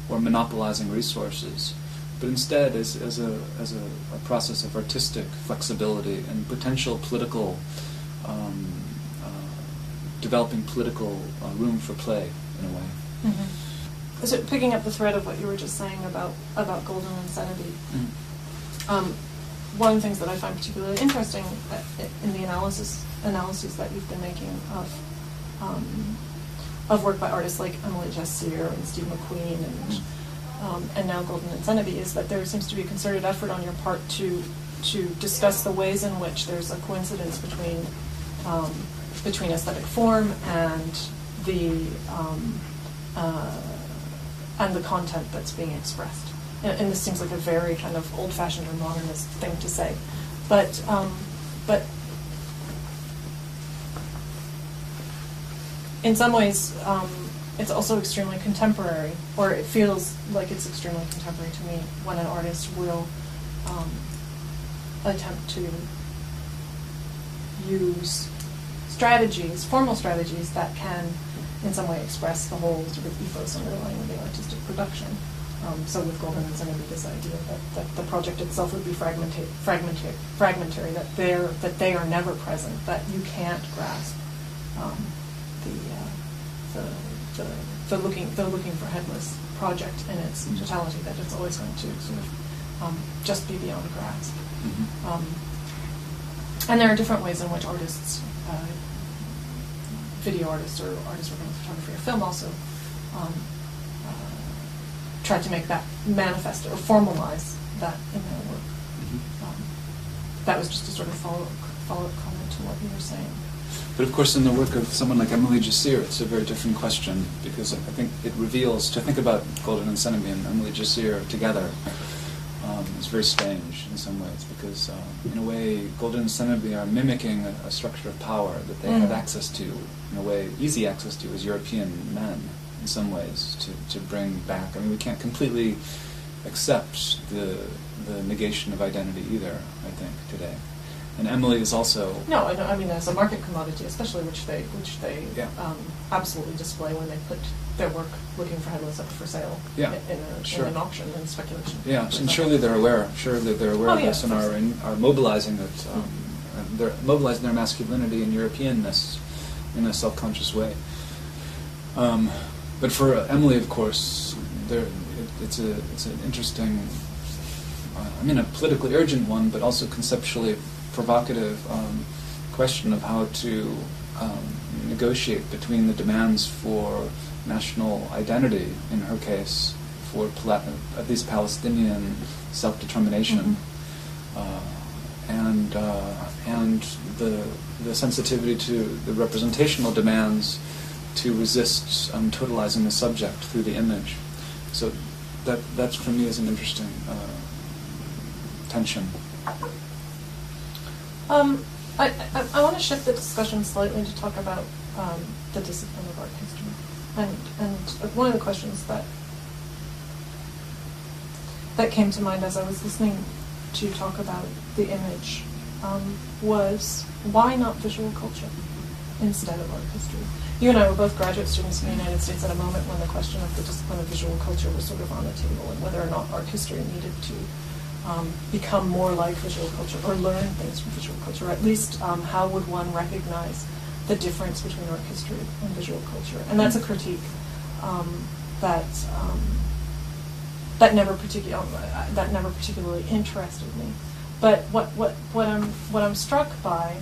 or monopolizing resources, but instead as a process of artistic flexibility and potential political, developing political room for play, in a way. So picking up the thread of what you were just saying about golden insanity, one of the things that I find particularly interesting in the analyses that you've been making of work by artists like Emily Jessier and Steve McQueen and now Golden Insanity is that there seems to be a concerted effort on your part to discuss the ways in which there's a coincidence between aesthetic form and the content that's being expressed. And this seems like a very kind of old-fashioned or modernist thing to say, but in some ways, it's also extremely contemporary, or it feels like it's extremely contemporary to me when an artist will attempt to use formal strategies that can in some way express the whole sort of ethos underlying the artistic production. So with Golden Insanity, this idea that the project itself would be fragmentary, that they are never present, that you can't grasp the looking for headless project in its totality, that it's always going to sort of just be beyond grasp. And there are different ways in which artists, video artists or artists working with photography or film also try to make that manifest or formalize that in their work. That was just a sort of follow-up comment to what you were saying. But of course, in the work of someone like Emily Jessier, it's a very different question, because I think it reveals, to think about Golden Insanity and Emily Jessier together, it's very strange in some ways, because in a way, Golden Insanity are mimicking a structure of power that they have access to, in a way, easy access to as European men, in some ways, to bring back. I mean, we can't completely accept the negation of identity either, I think, today. And Emily is also... No, I mean, as a market commodity, especially, which they absolutely display when they put their work looking for headless up for sale in an auction and speculation. Yeah, and surely they're aware. Surely they're aware of this and are mobilizing it. They're mobilizing their masculinity and Europeanness in a self-conscious way. But for Emily, of course, it's an interesting, a politically urgent one, but also conceptually provocative question of how to negotiate between the demands for national identity, in her case, for at least Palestinian self-determination, and the sensitivity to the representational demands to resist totalizing the subject through the image. So that's for me is an interesting tension. I want to shift the discussion slightly to talk about the discipline of art history. And one of the questions that came to mind as I was listening to you talk about the image was, why not visual culture instead of art history? You and I were both graduate students in the United States at a moment when the question of the discipline of visual culture was sort of on the table, and whether or not art history needed to become more like visual culture or learn things from visual culture? Or at least how would one recognize the difference between art history and visual culture? And that's a critique that never particularly interested me. But what I'm struck by,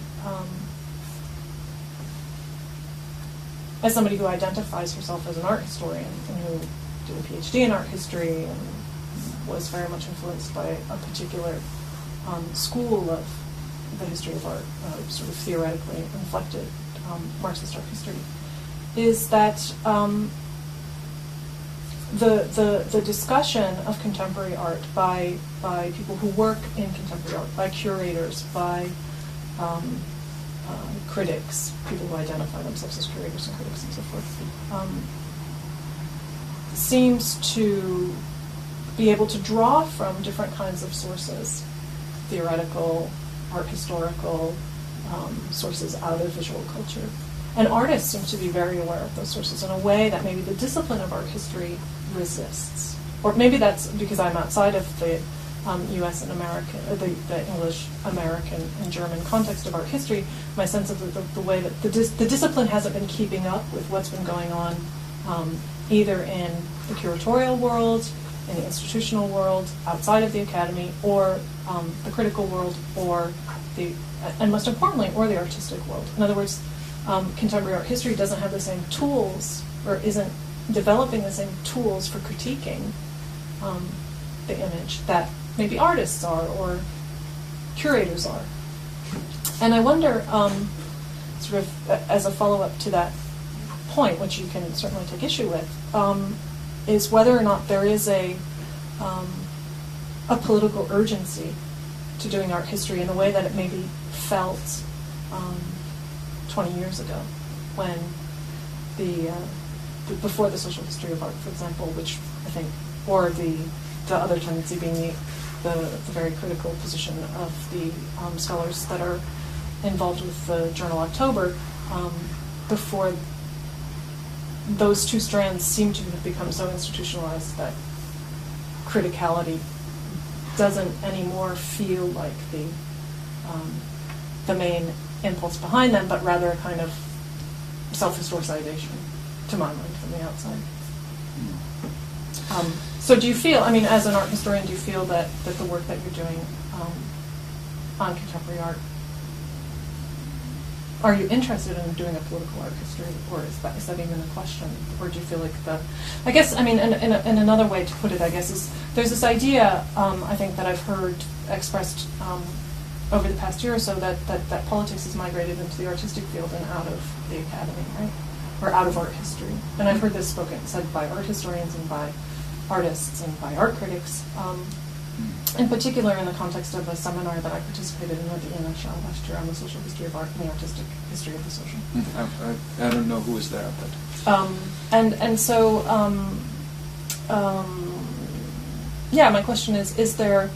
as somebody who identifies herself as an art historian and who did a PhD in art history and was very much influenced by a particular school of the history of art, sort of theoretically inflected Marxist art history, is that the discussion of contemporary art by people who work in contemporary art, by curators, by critics, people who identify themselves as curators and critics and so forth, seems to be able to draw from different kinds of sources, theoretical, art historical, sources out of visual culture. And artists seem to be very aware of those sources in a way that maybe the discipline of art history resists. Or maybe that's because I'm outside of the U.S. and American, the English, American, and German context of art history. My sense of the way that the discipline hasn't been keeping up with what's been going on either in the curatorial world, in the institutional world, outside of the academy, or the critical world, or and most importantly, or the artistic world. In other words, contemporary art history doesn't have the same tools, or isn't developing the same tools for critiquing the image that maybe artists are or curators are. And I wonder, sort of as a follow-up to that point, which you can certainly take issue with, is whether or not there is a political urgency to doing art history in the way that it maybe felt 20 years ago, when before the social history of art, for example, which I think, or the other tendency being the very critical position of the scholars that are involved with the journal October, before those two strands seem to have become so institutionalized that criticality doesn't anymore feel like the main impulse behind them, but rather a kind of self-historicization, to my mind, from the outside. So do you feel, I mean, as an art historian, do you feel that the work that you're doing on contemporary art, are you interested in doing a political art history, or is that even a question? Or do you feel like I guess, I mean, in another way to put it, I guess, is there's this idea, I think, that I've heard expressed over the past year or so, that politics has migrated into the artistic field and out of the academy, right? Or out of art history. And I've heard this said by art historians and by artists and by art critics, in particular in the context of a seminar that I participated in at the NHL last year on the social history of art and the artistic history of the social. I don't know who was there, but... And so, yeah, my question is there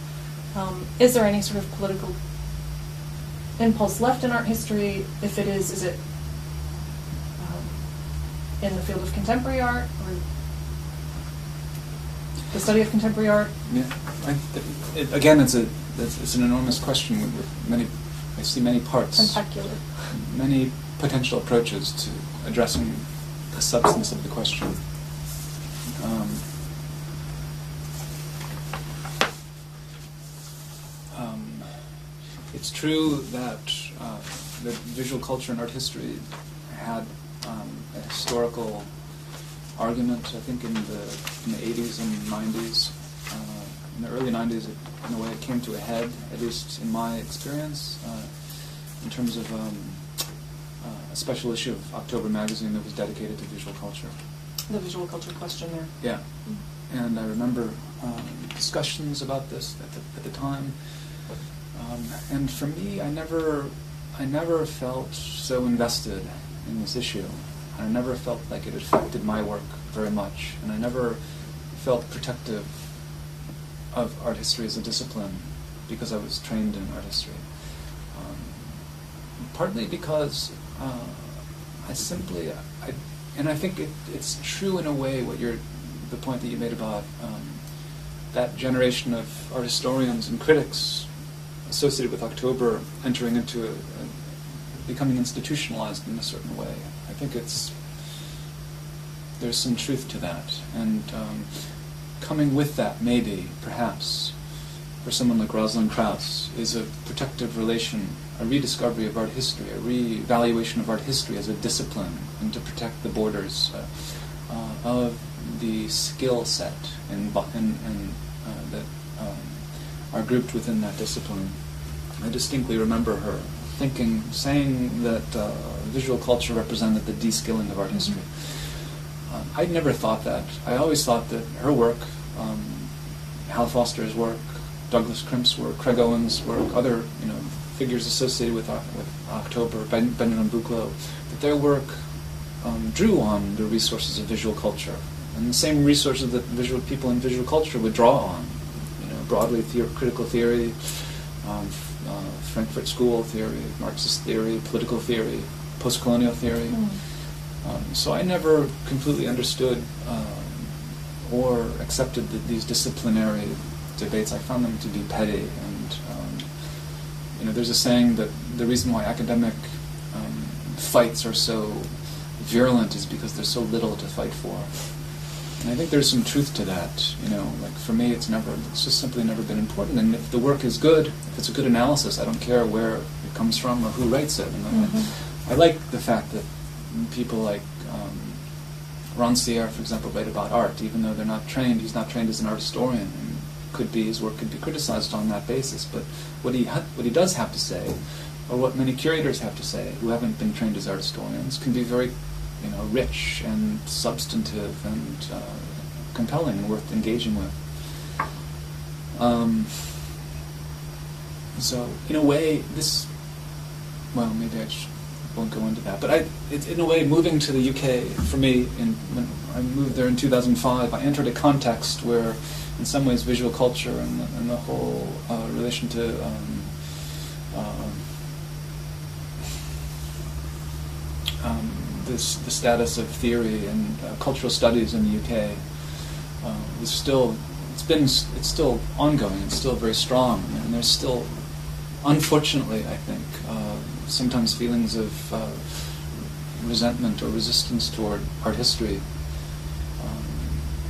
any sort of political impulse left in art history? If it is it in the field of contemporary art, or the study of contemporary art? Yeah, again, it's an enormous question with I see many parts, Tentacular. Many potential approaches to addressing the substance of the question. It's true that visual culture and art history had a historical argument, I think, in the 80s and 90s. In the early 90s, in a way, it came to a head, at least in my experience, in terms of a special issue of October magazine that was dedicated to visual culture. The visual culture question there. Yeah. Mm-hmm. And I remember discussions about this at the time. And for me, I never felt so invested in this issue. I never felt like it affected my work very much, and I never felt protective of art history as a discipline because I was trained in art history. Partly because I think it's true in a way the point that you made about that generation of art historians and critics associated with October entering into becoming institutionalized in a certain way. I think there's some truth to that, and coming with that, maybe, perhaps, for someone like Rosalind Krauss, is a protective relation, a rediscovery of art history, a re-evaluation of art history as a discipline, and to protect the borders of the skill set that are grouped within that discipline. I distinctly remember her saying that visual culture represented the de-skilling of art history. I'd never thought that. I always thought that her work, Hal Foster's work, Douglas Crimp's work, Craig Owen's work, other figures associated with October, Benjamin Buchloh, that their work drew on the resources of visual culture, and the same resources that people in visual culture would draw on, broadly critical theory, Frankfurt School theory, Marxist theory, political theory, postcolonial theory. So I never completely understood or accepted these disciplinary debates. I found them to be petty, and there's a saying that the reason why academic fights are so virulent is because there's so little to fight for. And I think there's some truth to that. Like for me, it's just simply never been important. And if the work is good, if it's a good analysis, I don't care where it comes from or who writes it. And I like the fact that people like Rancière, for example, write about art, even though they're not trained. He's not trained as an art historian, and his work could be criticized on that basis. But what he does have to say, or what many curators have to say, who haven't been trained as art historians, can be very, rich and substantive and compelling and worth engaging with. So, in a way, maybe I won't go into that. But it's in a way, moving to the UK for me, when I moved there in 2005, I entered a context where, in some ways, visual culture and the whole relation to the status of theory and cultural studies in the UK it's still ongoing. It's still very strong, and there's still, unfortunately, I think, sometimes feelings of resentment or resistance toward art history,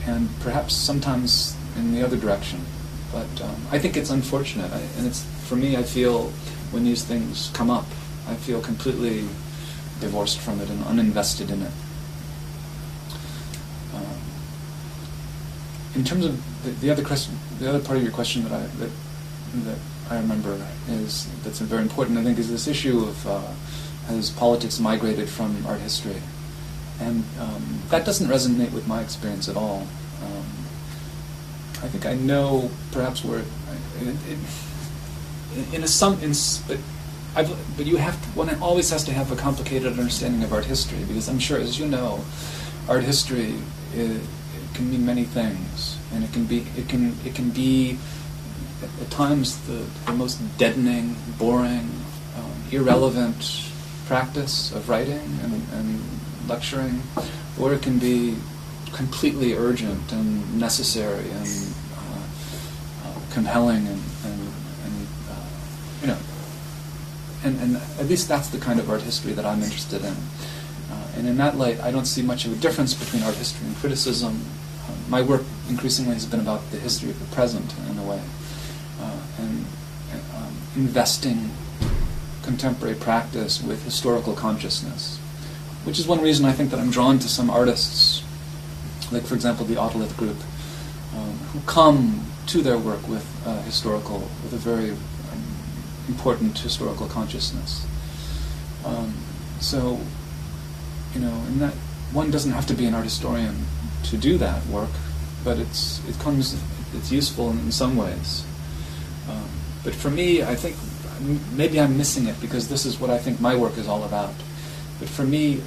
and perhaps sometimes in the other direction. But I think it's unfortunate, and for me, I feel when these things come up, I feel completely divorced from it and uninvested in it. In terms of the other question, the other part of your question that I remember that's very important, I think, is this issue of has politics migrated from art history, and that doesn't resonate with my experience at all. I think I know perhaps where but you have to, one always has to have a complicated understanding of art history, because I'm sure, as you know, art history it can mean many things, and it can be at times the most deadening, boring, irrelevant practice of writing and lecturing, or it can be completely urgent and necessary and compelling and at least that's the kind of art history that I'm interested in. And in that light, I don't see much of a difference between art history and criticism. My work increasingly has been about the history of the present, in a way, and investing contemporary practice with historical consciousness, which is one reason I think that I'm drawn to some artists, like, for example, the Autolith group, who come to their work with a very important historical consciousness. So, in that, one doesn't have to be an art historian to do that work, but it's useful in some ways. But for me, I think maybe I'm missing it, because this is what I think my work is all about. But for me,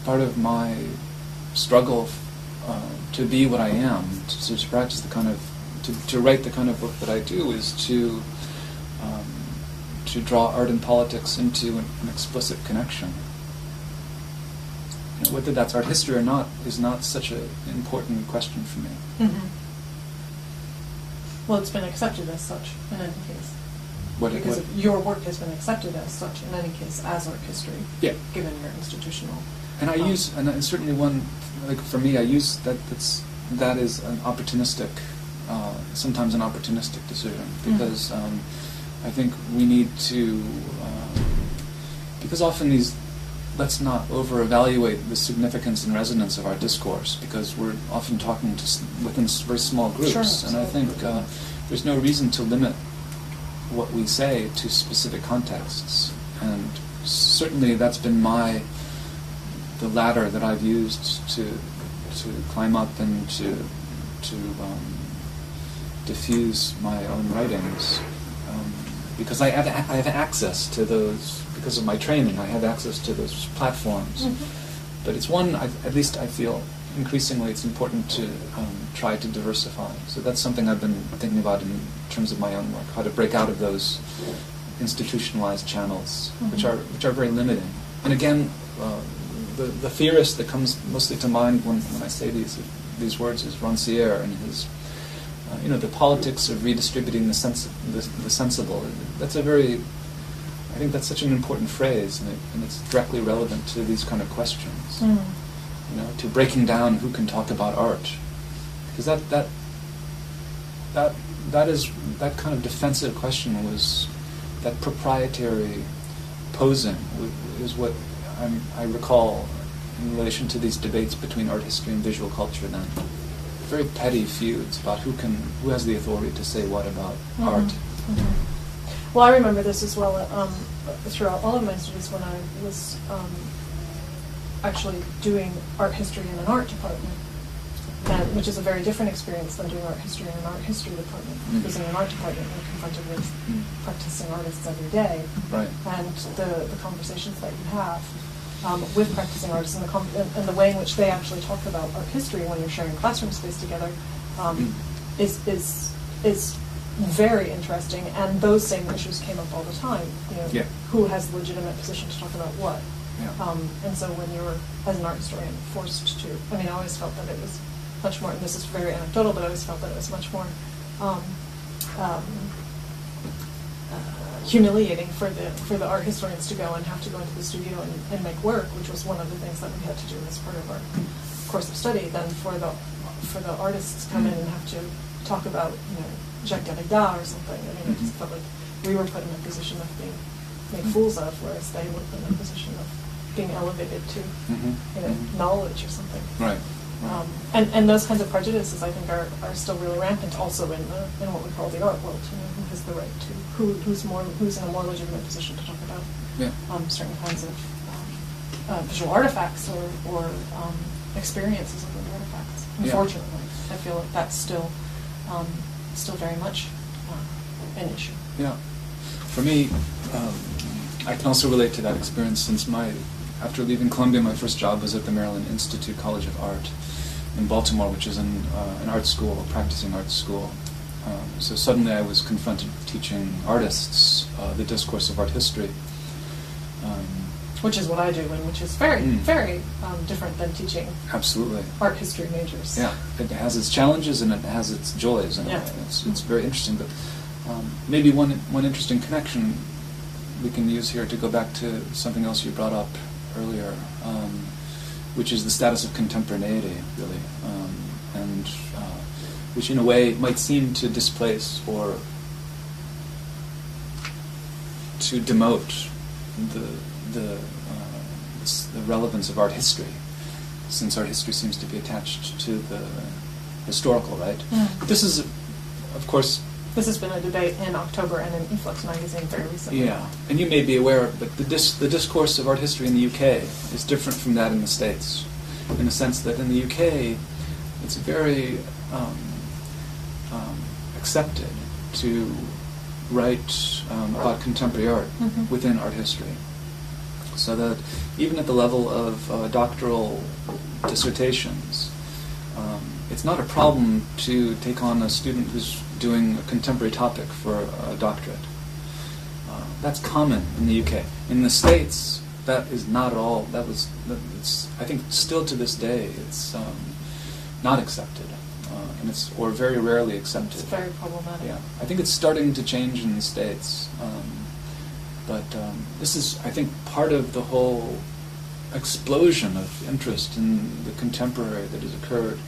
part of my struggle to be what I am, to practice to write the kind of work that I do, is to draw art and politics into an explicit connection. Whether that's art history or not is not such an important question for me. Mm-hmm. Well, it's been accepted as such in any case. Because your work has been accepted as such in any case as art history. Yeah. Given your institutional. And I use, and certainly one, like for me, I use that is an opportunistic, sometimes an opportunistic decision, because I think we need to, because often let's not over-evaluate the significance and resonance of our discourse, because we're often talking within very small groups, Sure, and I think there's no reason to limit what we say to specific contexts, and certainly that's been the ladder that I've used to climb up and to diffuse my own writings, because I have access to those, because of my training, I have access to those platforms. Mm-hmm. But it's one, at least I feel, increasingly it's important to try to diversify. So that's something I've been thinking about in terms of my own work, how to break out of those institutionalized channels, which are very limiting. And again, the theorist that comes mostly to mind when I say these words is Rancière and his, the politics of redistributing the sensible. That's I think that's such an important phrase, and it's directly relevant to these kind of questions. To breaking down who can talk about art, because that kind of defensive question was that proprietary posing is what I recall in relation to these debates between art history and visual culture. Then very petty feuds about who has the authority to say what about art. Well, I remember this as well throughout all of my studies when I was actually doing art history in an art department, which is a very different experience than doing art history in an art history department. Because in an art department, we're confronted with practicing artists every day, right. And the conversations that you have with practicing artists and the way in which they actually talk about art history when you're sharing classroom space together is very interesting. And those same issues came up all the time. Who has the legitimate position to talk about what? Yeah. And so when you're, as an art historian, forced to, I always felt that it was much more, and this is very anecdotal, but I always felt that it was much more humiliating for the art historians to go and have to go into the studio and make work, which was one of the things that we had to do as part of our course of study, than for the artists to come in and have to talk about, Jacques Derrida or something. I just felt like we were put in a position of being made fools of, whereas they were put in a position of being elevated to knowledge or something. Right. And those kinds of prejudices, I think, are still really rampant also in what we call the art world. Who has the right to who's in a more legitimate position to talk about certain kinds of visual artifacts or experiences of the artifacts. Unfortunately, I feel like that's still very much an issue. Yeah. For me, I can also relate to that experience since after leaving Columbia, my first job was at the Maryland Institute College of Art in Baltimore, which is an art school, a practicing art school. So suddenly I was confronted with teaching artists the discourse of art history. Which is what I do, and which is very, very different than teaching absolutely art history majors. Yeah, it has its challenges and it has its joys, and yeah. It's very interesting. But maybe one interesting connection we can use here to go back to something else you brought up earlier, which is the status of contemporaneity, really, and which in a way might seem to displace or to demote the relevance of art history, since art history seems to be attached to the historical, right? This is, of course... This has been a debate in October and in Influx magazine very recently. Yeah, and you may be aware, but the discourse of art history in the UK is different from that in the States, in the sense that in the UK it's very accepted to write about contemporary art within art history. So that even at the level of doctoral dissertations, it's not a problem to take on a student who's doing a contemporary topic for a doctorate. That's common in the UK. In the States, that is not at all. It's, I think, still to this day, it's not accepted. and or very rarely accepted. It's very problematic. Yeah, I think it's starting to change in the States, but this is, I think, part of the whole explosion of interest in the contemporary that has occurred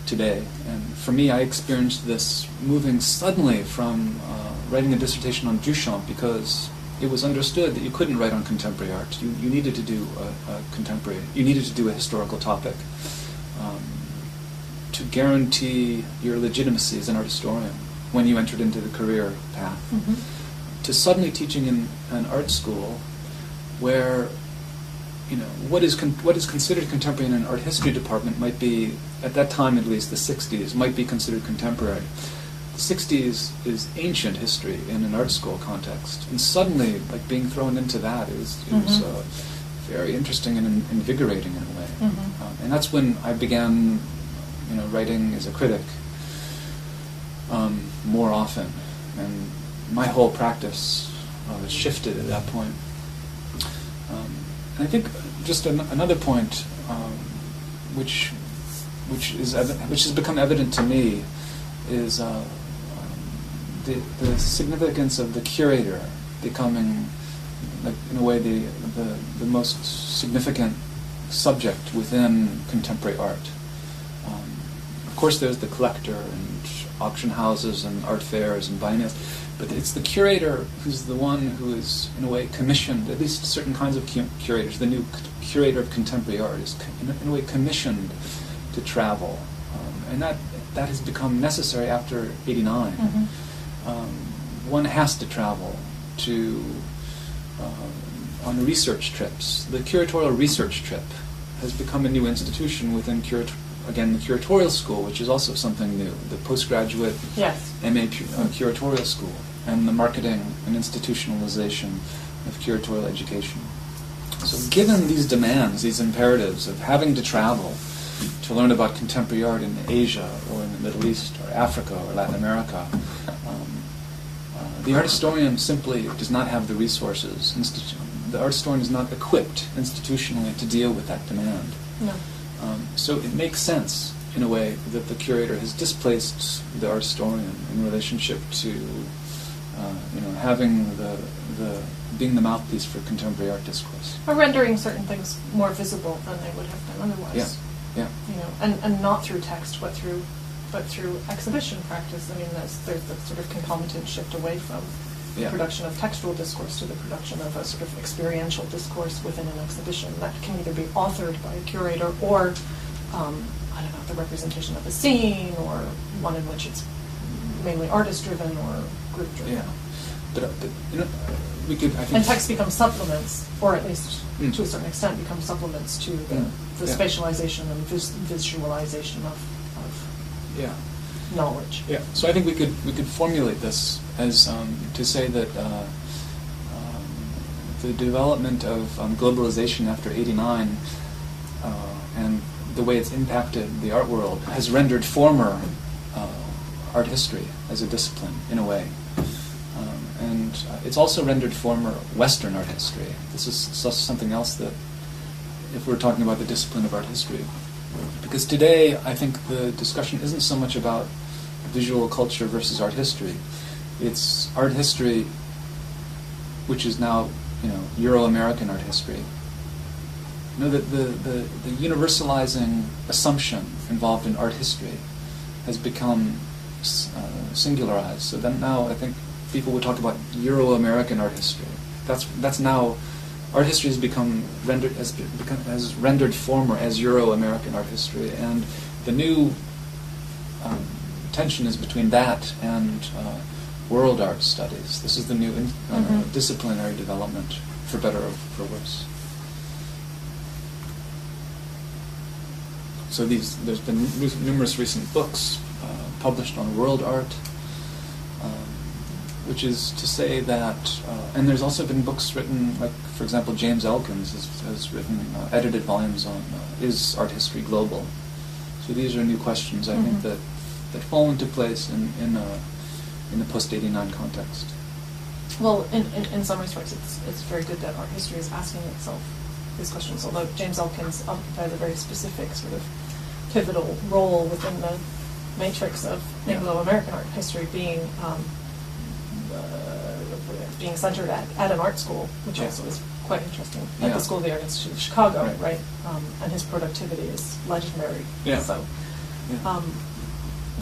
today. And for me, I experienced this moving suddenly from writing a dissertation on Duchamp, because it was understood that you couldn't write on contemporary art. You needed to do you needed to do a historical topic to guarantee your legitimacy as an art historian when you entered into the career path. Mm-hmm. To suddenly teaching in an art school where, what is considered contemporary in an art history department might be, at that time at least, the 60s, might be considered contemporary. The 60s is ancient history in an art school context, and suddenly, like, being thrown into that, it was very interesting and invigorating in a way. Mm-hmm. And that's when I began, writing as a critic more often, and my whole practice shifted at that point. And I think just another point, which has become evident to me, is the significance of the curator becoming, like, in a way, the most significant subject within contemporary art. Of course, there's the collector and auction houses and art fairs and biennials, but it's the curator who's the one who is, in a way, commissioned, at least certain kinds of curators. The new curator of contemporary art is, in a way, commissioned to travel. And that has become necessary after '89. Mm-hmm. One has to travel on research trips. The curatorial research trip has become a new institution within the curatorial school, which is also something new, the postgraduate MA curatorial school, and the marketing and institutionalization of curatorial education. So given these demands, these imperatives of having to travel to learn about contemporary art in Asia or in the Middle East or Africa or Latin America, the art historian simply does not have the resources. The art historian is not equipped institutionally to deal with that demand. No. So it makes sense, in a way, that the curator has displaced the art historian in relationship to, having being the mouthpiece for contemporary art discourse. Or rendering certain things more visible than they would have been otherwise. Yeah. And not through text, but through exhibition practice. I mean, there's the sort of concomitant shift away from the production of textual discourse to the production of a sort of experiential discourse within an exhibition that can either be authored by a curator or, the representation of a scene, or one in which it's mainly artist-driven or group-driven. Yeah, but we could, I think... And text becomes supplements, or at least to a certain extent becomes supplements to the spatialization and visualization of knowledge. Yeah, so I think we could formulate this as to say that the development of globalization after '89 and the way it's impacted the art world has rendered former art history as a discipline, in a way. And it's also rendered former Western art history. This is something else that, if we're talking about the discipline of art history, because today I think the discussion isn't so much about visual culture versus art history. It's art history, which is now, Euro-American art history. That the universalizing assumption involved in art history has become singularized. So then now I think people would talk about Euro-American art history. That's now, art history has has rendered former as Euro-American art history, and the new tension is between that and world art studies. This is the new disciplinary development, for better or for worse. So there's been numerous recent books published on world art, which is to say that, and there's also been books written, like, for example, James Elkins has written edited volumes on Is Art History Global? So these are new questions, I think, that fall into place in the post-'89 context. Well, in some respects, it's very good that art history is asking itself these questions, although James Elkins occupies a very specific sort of pivotal role within the matrix of Yeah. Anglo-American art history being centered at an art school, which Yeah. also is quite interesting, at Yeah. the School of the Art Institute of Chicago, Right. right? And his productivity is legendary. Yeah. So, Yeah.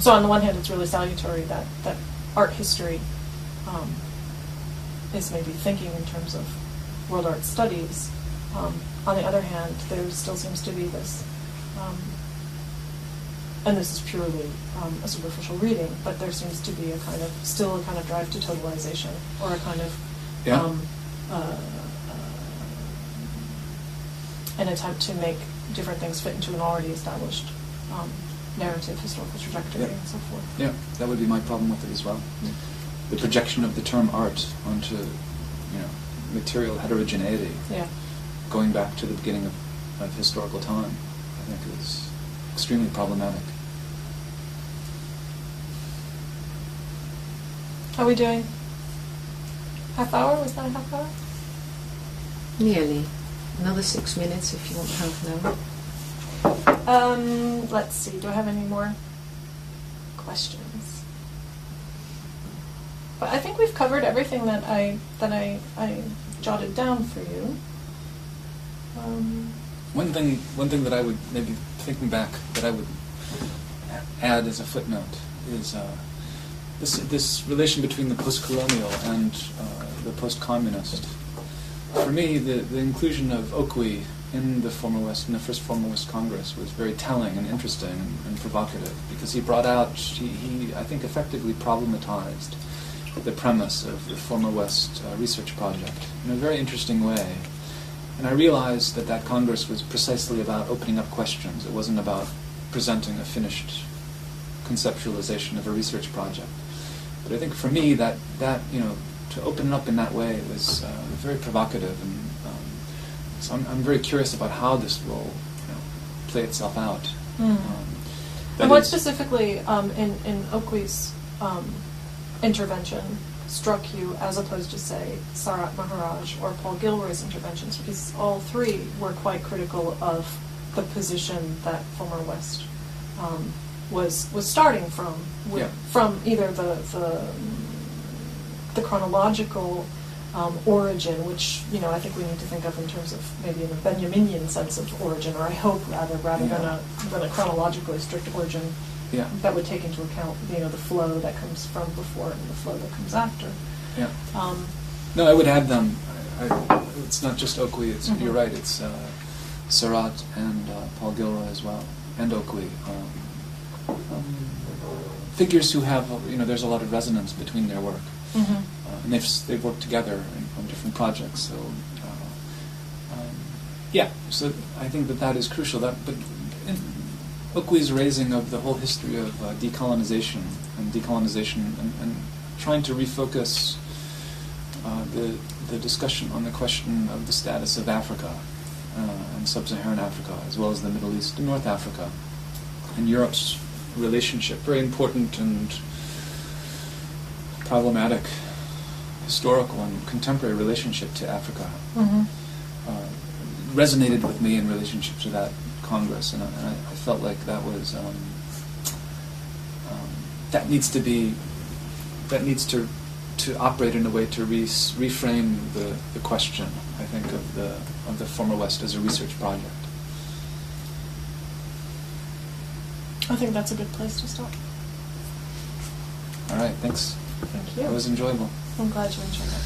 so on the one hand, it's really salutary that art history is maybe thinking in terms of world art studies. On the other hand, there still seems to be this, and this is purely a superficial reading, but there seems to be still a kind of drive to totalization, or a kind of Yeah. an attempt to make different things fit into an already established narrative, historical trajectory, Yeah. and so forth. Yeah, that would be my problem with it as well. The projection of the term art onto, material heterogeneity, Yeah. going back to the beginning of historical time, I think is extremely problematic. How are we doing? Half hour? Was that a half hour? Nearly. Another 6 minutes if you want half an hour. Let's see. Do I have any more questions? But I think we've covered everything that I jotted down for you. One thing that I would, maybe thinking back, that I would add as a footnote is this relation between the postcolonial and the post-communist. For me, the inclusion of Oqui in the first former West Congress was very telling and interesting and provocative, because he brought out, he I think effectively problematized the premise of the former West research project in a very interesting way. And I realized that Congress was precisely about opening up questions. It wasn't about presenting a finished conceptualization of a research project. But I think for me that to open it up in that way was very provocative, and so I'm very curious about how this will play itself out. And what specifically in Oqui's intervention struck you, as opposed to, say, Sarat Maharaj or Paul Gilroy's interventions? Because all three were quite critical of the position that former West was starting from, from either the chronological origin, which I think we need to think of in terms of maybe in a Benjaminian sense of origin, or I hope rather than a chronologically strict origin. Yeah. That would take into account, the flow that comes from before and the flow that comes after. Yeah. No, I would add them. It's not just Oqui. It's You're right. It's Sarat and Paul Gilroy as well, and Oqui. Figures who have, there's a lot of resonance between their work, and they've worked together on different projects. So, So I think that is crucial. But Oqui's raising of the whole history of decolonization and trying to refocus the discussion on the question of the status of Africa and sub-Saharan Africa, as well as the Middle East and North Africa, and Europe's relationship, very important and problematic historical and contemporary relationship to Africa, resonated with me in relationship to that Congress, and I felt like that was that needs to operate in a way to reframe the question, I think, of the former West as a research project. I think that's a good place to stop. All right, thanks. Thank you. That was enjoyable. I'm glad you enjoyed that.